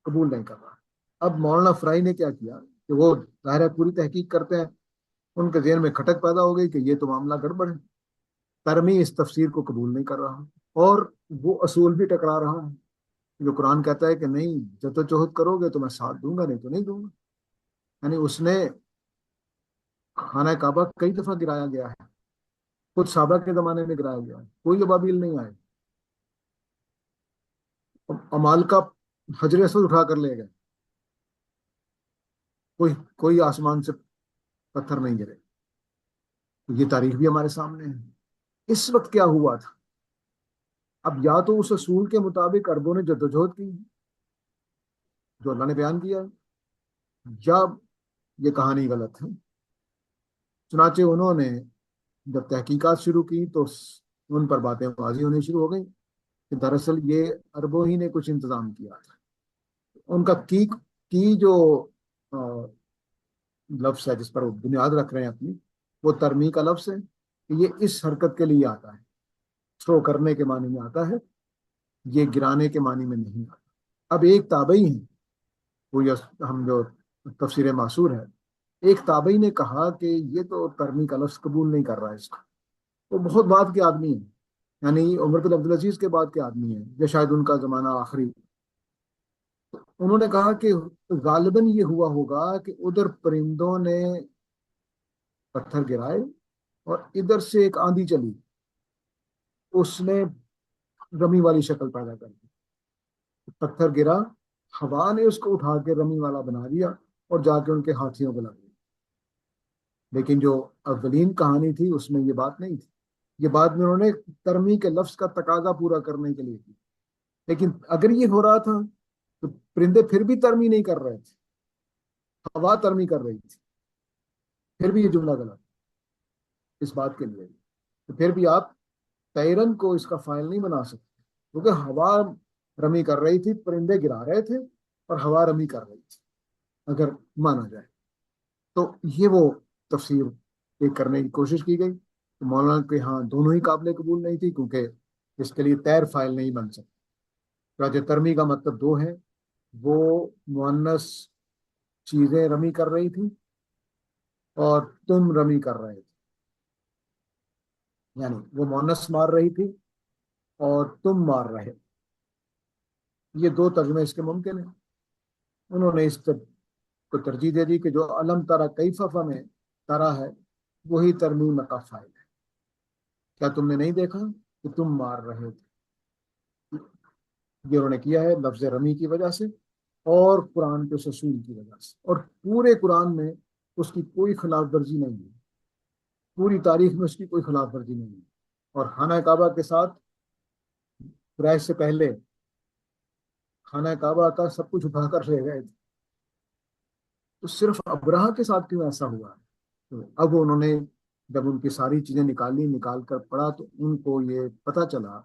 قبول نہیں کر رہا۔ اب مولانا فرائی نے کیا کیا کہ وہ ظاہر ہے پوری تحقیق کرتے ہیں، ان کے ذہن میں کھٹک پیدا ہو گئی کہ یہ تو معاملہ گڑبڑ ہے، ترمی اس تفسیر کو قبول نہیں کر رہا اور وہ اصول بھی ٹکرا رہا ہے جو قرآن کہتا ہے کہ نہیں جدوجہد کرو گے تو میں ساتھ دوں گا، نہیں تو نہیں دوں گا۔ یعنی اس نے خانہ کعبہ کئی دفعہ گرایا گیا ہے، خود صحابہ کے زمانے میں گرایا گیا ہے، کوئی ابابیل نہیں آئے، امالکا حجر اسود اٹھا کر لے گئے، کوئی آسمان سے پتھر نہیں گرے۔ یہ تاریخ بھی ہمارے سامنے ہے۔ اس وقت کیا ہوا تھا؟ اب یا تو اس اصول کے مطابق عربوں نے جدوجہد کی جو اللہ نے بیان کیا، یا یہ کہانی غلط ہے۔ چنانچہ انہوں نے جب تحقیقات شروع کی تو ان پر باتیں واضح ہونی شروع ہو گئی کہ دراصل یہ عربوں ہی نے کچھ انتظام کیا تھا۔ ان کا کی جو لفظ ہے جس پر وہ بنیاد رکھ رہے ہیں اپنی، وہ ترمی کا لفظ ہے کہ یہ اس حرکت کے لیے آتا ہے، تھرو کرنے کے معنی میں آتا ہے، یہ گرانے کے معنی میں نہیں آتا۔ اب ایک تابعی ہیں، وہ ہم جو تفسیر معصور ہے، ایک تابعی نے کہا کہ یہ تو ترمی کا لفظ قبول نہیں کر رہا ہے اس کو۔ وہ بہت بعد کے آدمی ہیں، یعنی عمر بن عبدالعزیز کے بعد کے آدمی ہیں یا شاید ان کا زمانہ آخری۔ انہوں نے کہا کہ غالباً یہ ہوا ہوگا کہ ادھر پرندوں نے پتھر گرائے اور ادھر سے ایک آندھی چلی، اس نے رمی والی شکل پیدا کر دی، پتھر گرا، ہوا نے اس کو اٹھا کے رمی والا بنا دیا اور جا کے ان کے ہاتھیوں کو لگ گیا۔ لیکن جو اولین کہانی تھی اس میں یہ بات نہیں تھی، یہ بات میں انہوں نے ترمی کے لفظ کا تقاضا پورا کرنے کے لیے کی۔ لیکن اگر یہ ہو رہا تھا تو پرندے پھر بھی ترمی نہیں کر رہے تھے، ہوا ترمی کر رہی تھی، پھر بھی یہ جملہ غلط اس بات کے لیے۔ تو پھر بھی آپ تیرن کو اس کا فائل نہیں بنا سکتے کیونکہ ہوا رمی کر رہی تھی، پرندے گرا رہے تھے اور ہوا رمی کر رہی تھی، اگر مانا جائے تو یہ وہ تفسیر ایک کرنے کی کوشش کی گئی تو مولانا کے ہاں دونوں ہی قابل قبول نہیں تھی، کیونکہ اس کے لیے تیر فائل نہیں بن سکتی۔ راج ترمی کا مطلب دو ہے، وہ مؤنث چیزیں رمی کر رہی تھی اور تم رمی کر رہے تھے، یعنی وہ مؤنث مار رہی تھی اور تم مار رہے تھے۔ یہ دو ترجمے اس کے ممکن ہیں۔ انہوں نے اس کو ترجیح دے دی کہ جو علم ترا کیف میں ترا ہے وہی ترمیم کا فائل ہے۔ کیا تم نے نہیں دیکھا کہ تم مار رہے تھے؟ یہ انہوں نے کیا ہے لفظ رمی کی وجہ سے اور قرآن کے اس اصول کی وجہ سے، اور پورے قرآن میں اس کی کوئی خلاف ورزی نہیں ہے، پوری تاریخ میں اس کی کوئی خلاف ورزی نہیں ہے۔ اور خانہ کعبہ کے ساتھ قریش سے پہلے خانہ کعبہ کا سب کچھ اٹھا کر لے گئے تھے، تو صرف ابرہہ کے ساتھ کیوں ایسا ہوا؟ تو اب انہوں نے جب ان کی ساری چیزیں نکال کر پڑھا تو ان کو یہ پتہ چلا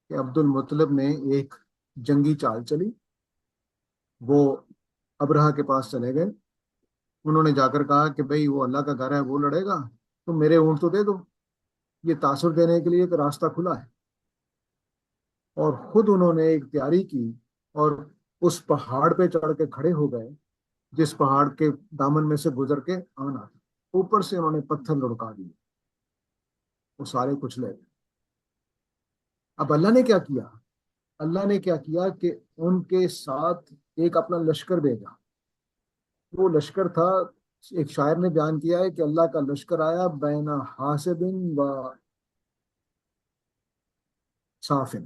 کہ عبد المطلب نے ایک جنگی چال چلی، وہ ابرہہ کے پاس چلے گئے، انہوں نے جا کر کہا کہ بھئی وہ اللہ کا گھر ہے، وہ لڑے گا، تو میرے اونٹ تو دے دو۔ یہ تاثر دینے کے لیے ایک راستہ کھلا ہے، اور خود انہوں نے ایک تیاری کی اور اس پہاڑ پہ چڑھ کے کھڑے ہو گئے جس پہاڑ کے دامن میں سے گزر کے آنا تھا، اوپر سے انہوں نے پتھر لڑکا دیے، وہ سارے کچھ لے گئے۔ اب اللہ نے کیا کیا؟ اللہ نے کیا کیا کہ ان کے ساتھ ایک اپنا لشکر بھیجا۔ وہ لشکر تھا، ایک شاعر نے بیان کیا ہے کہ اللہ کا لشکر آیا بین حاسب و صافن،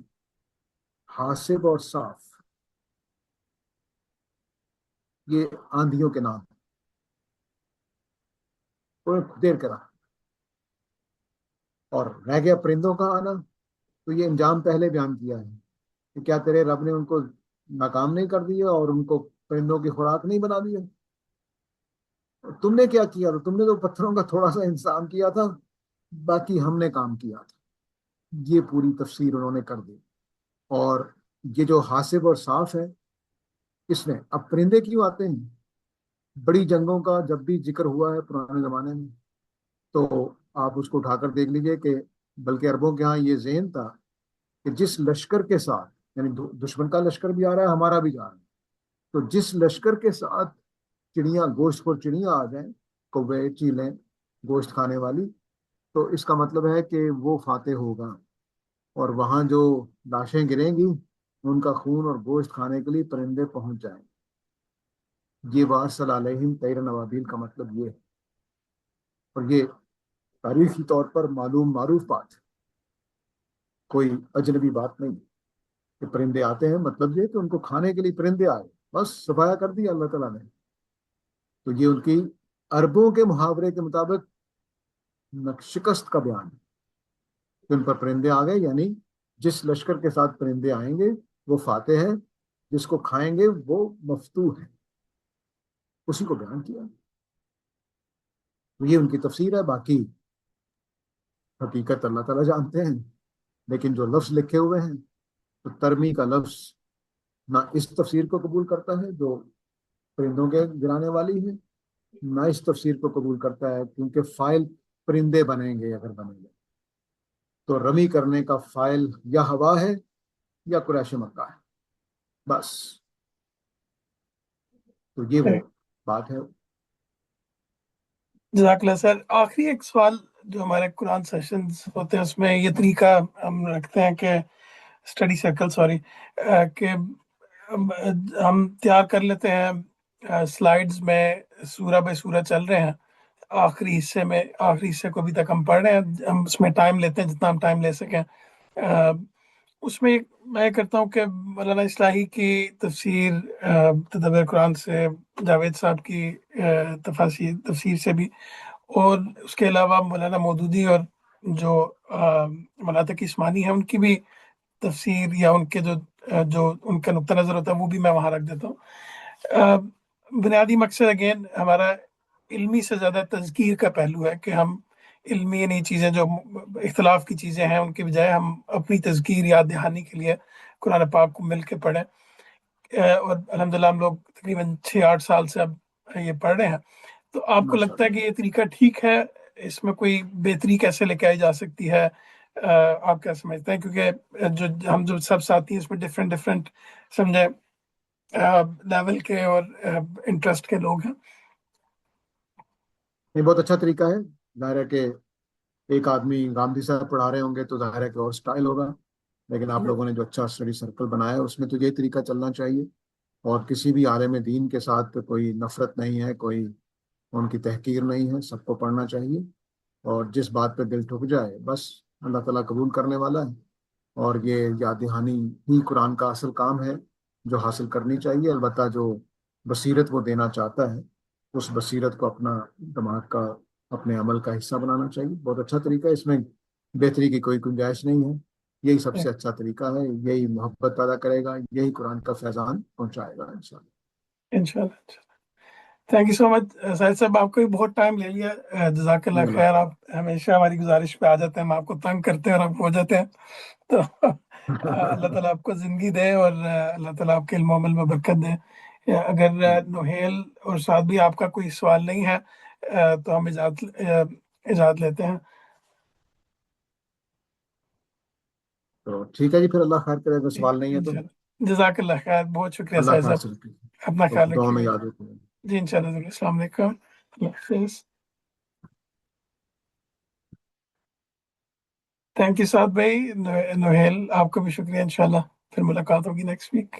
حاسب اور صاف یہ آندھیوں کے نام دیر کرا، اور رہ گیا پرندوں کا آنا، تو یہ انجام پہلے بیان کیا ہے کہ کیا تیرے رب نے ان کو ناکام نہیں کر دیا اور ان کو پرندوں کی خوراک نہیں بنا دیا؟ تم نے کیا کیا؟ تو تم نے تو پتھروں کا تھوڑا سا انتظام کیا تھا، باقی ہم نے کام کیا تھا۔ یہ پوری تفسیر انہوں نے کر دی۔ اور یہ جو حاسب اور صاف ہے، اس میں اب پرندے کیوں آتے ہیں؟ بڑی جنگوں کا جب بھی ذکر ہوا ہے پرانے زمانے میں تو آپ اس کو اٹھا کر دیکھ لیجئے کہ بلکہ عربوں کے ہاں یہ ذہن تھا کہ جس لشکر کے ساتھ، یعنی دشمن کا لشکر بھی آ رہا ہے، ہمارا بھی جا رہا ہے، تو جس لشکر کے ساتھ چڑیاں، گوشت خور چڑیاں آ جائیں، کوے، چیلیں، گوشت کھانے والی، تو اس کا مطلب ہے کہ وہ فاتح ہوگا، اور وہاں جو لاشیں گریں گی ان کا خون اور گوشت کھانے کے لیے پرندے پہنچ جائیں۔ یہ وارسل علیہم طیر نوابیل کا مطلب یہ ہے، اور یہ تاریخی طور پر معلوم معروف بات ہے، کوئی اجنبی بات نہیں کہ پرندے آتے ہیں، مطلب یہ کہ ان کو کھانے کے لیے پرندے آئے، بس صفایا کر دیا اللہ تعالیٰ نے۔ تو یہ ان کی عربوں کے محاورے کے مطابق شکست کا بیان ہے کہ ان پر پرندے آ گئے، یعنی جس لشکر کے ساتھ پرندے آئیں گے وہ فاتح ہے، جس کو کھائیں گے وہ مفتوح ہے، اسی کو بیان کیا۔ یہ ان کی تفسیر ہے، باقی حقیقت اللہ تعالیٰ جانتے ہیں، لیکن جو لفظ لکھے ہوئے ہیں تو ترمی کا لفظ نہ اس تفسیر کو قبول کرتا ہے جو پرندوں کے گرانے والی ہے، نہ اس تفسیر کو قبول کرتا ہے کیونکہ فائل پرندے بنیں گے، اگر بنیں گے تو رمی کرنے کا فائل یا ہوا ہے یا قریش مکہ ہے، بس۔ تو یہ وہ بات ہے۔ جزاک اللہ سر۔ آخری ایک سوال جو ہمارے قرآن سیشنز ہوتے ہیں اس میں یہ طریقہ ہم رکھتے ہیں کہ اسٹڈی سرکل، سوری، کہ ہم تیار کر لیتے ہیں سلائیڈز میں سورہ بے سورہ چل رہے ہیں، آخری حصے کو ابھی تک ہم پڑھ رہے ہیں، ہم اس میں ٹائم لیتے ہیں جتنا ہم ٹائم لے سکیں۔ اس میں میں کرتا ہوں کہ مولانا اصلاحی کی تفسیر تدبر قرآن سے، جاوید صاحب کی تفسیر سے بھی، اور اس کے علاوہ مولانا مودودی اور جو مولانا تقی عثمانی ہیں ان کی بھی تفسیر یا ان کے جو ان کا نقطہ نظر ہوتا ہے وہ بھی میں وہاں رکھ دیتا ہوں۔ بنیادی مقصد اگین ہمارا علمی سے زیادہ تذکیر کا پہلو ہے کہ ہم علمی نہیں چیزیں جو اختلاف کی چیزیں ہیں ان کے بجائے ہم اپنی تذکیر یاد دہانی کے لیے قرآن پاک کو مل کے پڑھیں، اور الحمدللہ ہم لوگ تقریباً 6-8 سال سے اب یہ پڑھ رہے ہیں۔ تو آپ کو لگتا ہے کہ یہ طریقہ ٹھیک ہے اس میں کوئی بہتری کیسے لے کے آئی جا سکتی ہے؟ آپ کیا سمجھتے ہیں؟ کیونکہ ہم جو سب ساتھی ہیں اس میں ڈفرینٹ سمجھے لیول کے اور انٹرسٹ کے لوگ ہیں. یہ بہت اچھا طریقہ ہے. ظاہر ہے کہ ایک آدمی گاندھی صاحب پڑھا رہے ہوں گے تو ظاہر ہے کہ اور سٹائل ہوگا، لیکن آپ لوگوں نے جو اچھا اسٹڈی سرکل بنایا ہے اس میں تو یہ طریقہ چلنا چاہیے. اور کسی بھی عالم دین کے ساتھ کوئی نفرت نہیں ہے، کوئی ان کی تحقیر نہیں ہے، سب کو پڑھنا چاہیے. اور جس بات پہ دل ٹھک جائے بس اللہ تعالیٰ قبول کرنے والا ہے. اور یہ یاد دہانی ہی قرآن کا اصل کام ہے جو حاصل کرنی چاہیے. البتہ جو بصیرت وہ دینا چاہتا ہے اس بصیرت کو اپنا دماغ کا، اپنے عمل کا حصہ بنانا چاہیے. بہت اچھا طریقہ ہے، اس میں بہتری کی کوئی گنجائش نہیں ہے. یہی سب سے اچھا طریقہ ہے، یہی محبت پیدا کرے گا، یہی قرآن کا فیضان پہنچائے گا انشاءاللہ. انشاءاللہ. تھینک یو سو مچ ساحد صاحب، آپ کو بھی بہت ٹائم لے لیا. جزاک اللہ اللہ خیر. آپ ہمیشہ ہماری گزارش پہ آ جاتے ہیں، ہم آپ کو تنگ کرتے ہیں اور آپ ہو جاتے ہیں. تو اللہ تعالیٰ آپ کو زندگی دے اور اللہ تعالیٰ آپ کے علم و عمل میں برکت دے. اگر نوہیل اور ساتھ بھی آپ کا کوئی سوال نہیں ہے تو ہم اجازت لیتے ہیں. تو ٹھیک ہے جی، پھر اللہ خیر کرے. اگر سوال نہیں ہے تو انشاءاللہ. جزاک اللہ خیر، بہت شکریہ اللہ ساحد خیر صاحب. سے رکھیے. اپنا خیال دعا میں رکھیے. یاد رکھیں. جی انشاءاللہ ضرور. السلام علیکم. اللہ حافظ. تھینک یو سعد بھائی. نوہیل آپ کا بھی شکریہ. انشاءاللہ پھر ملاقات ہوگی نیکسٹ ویک.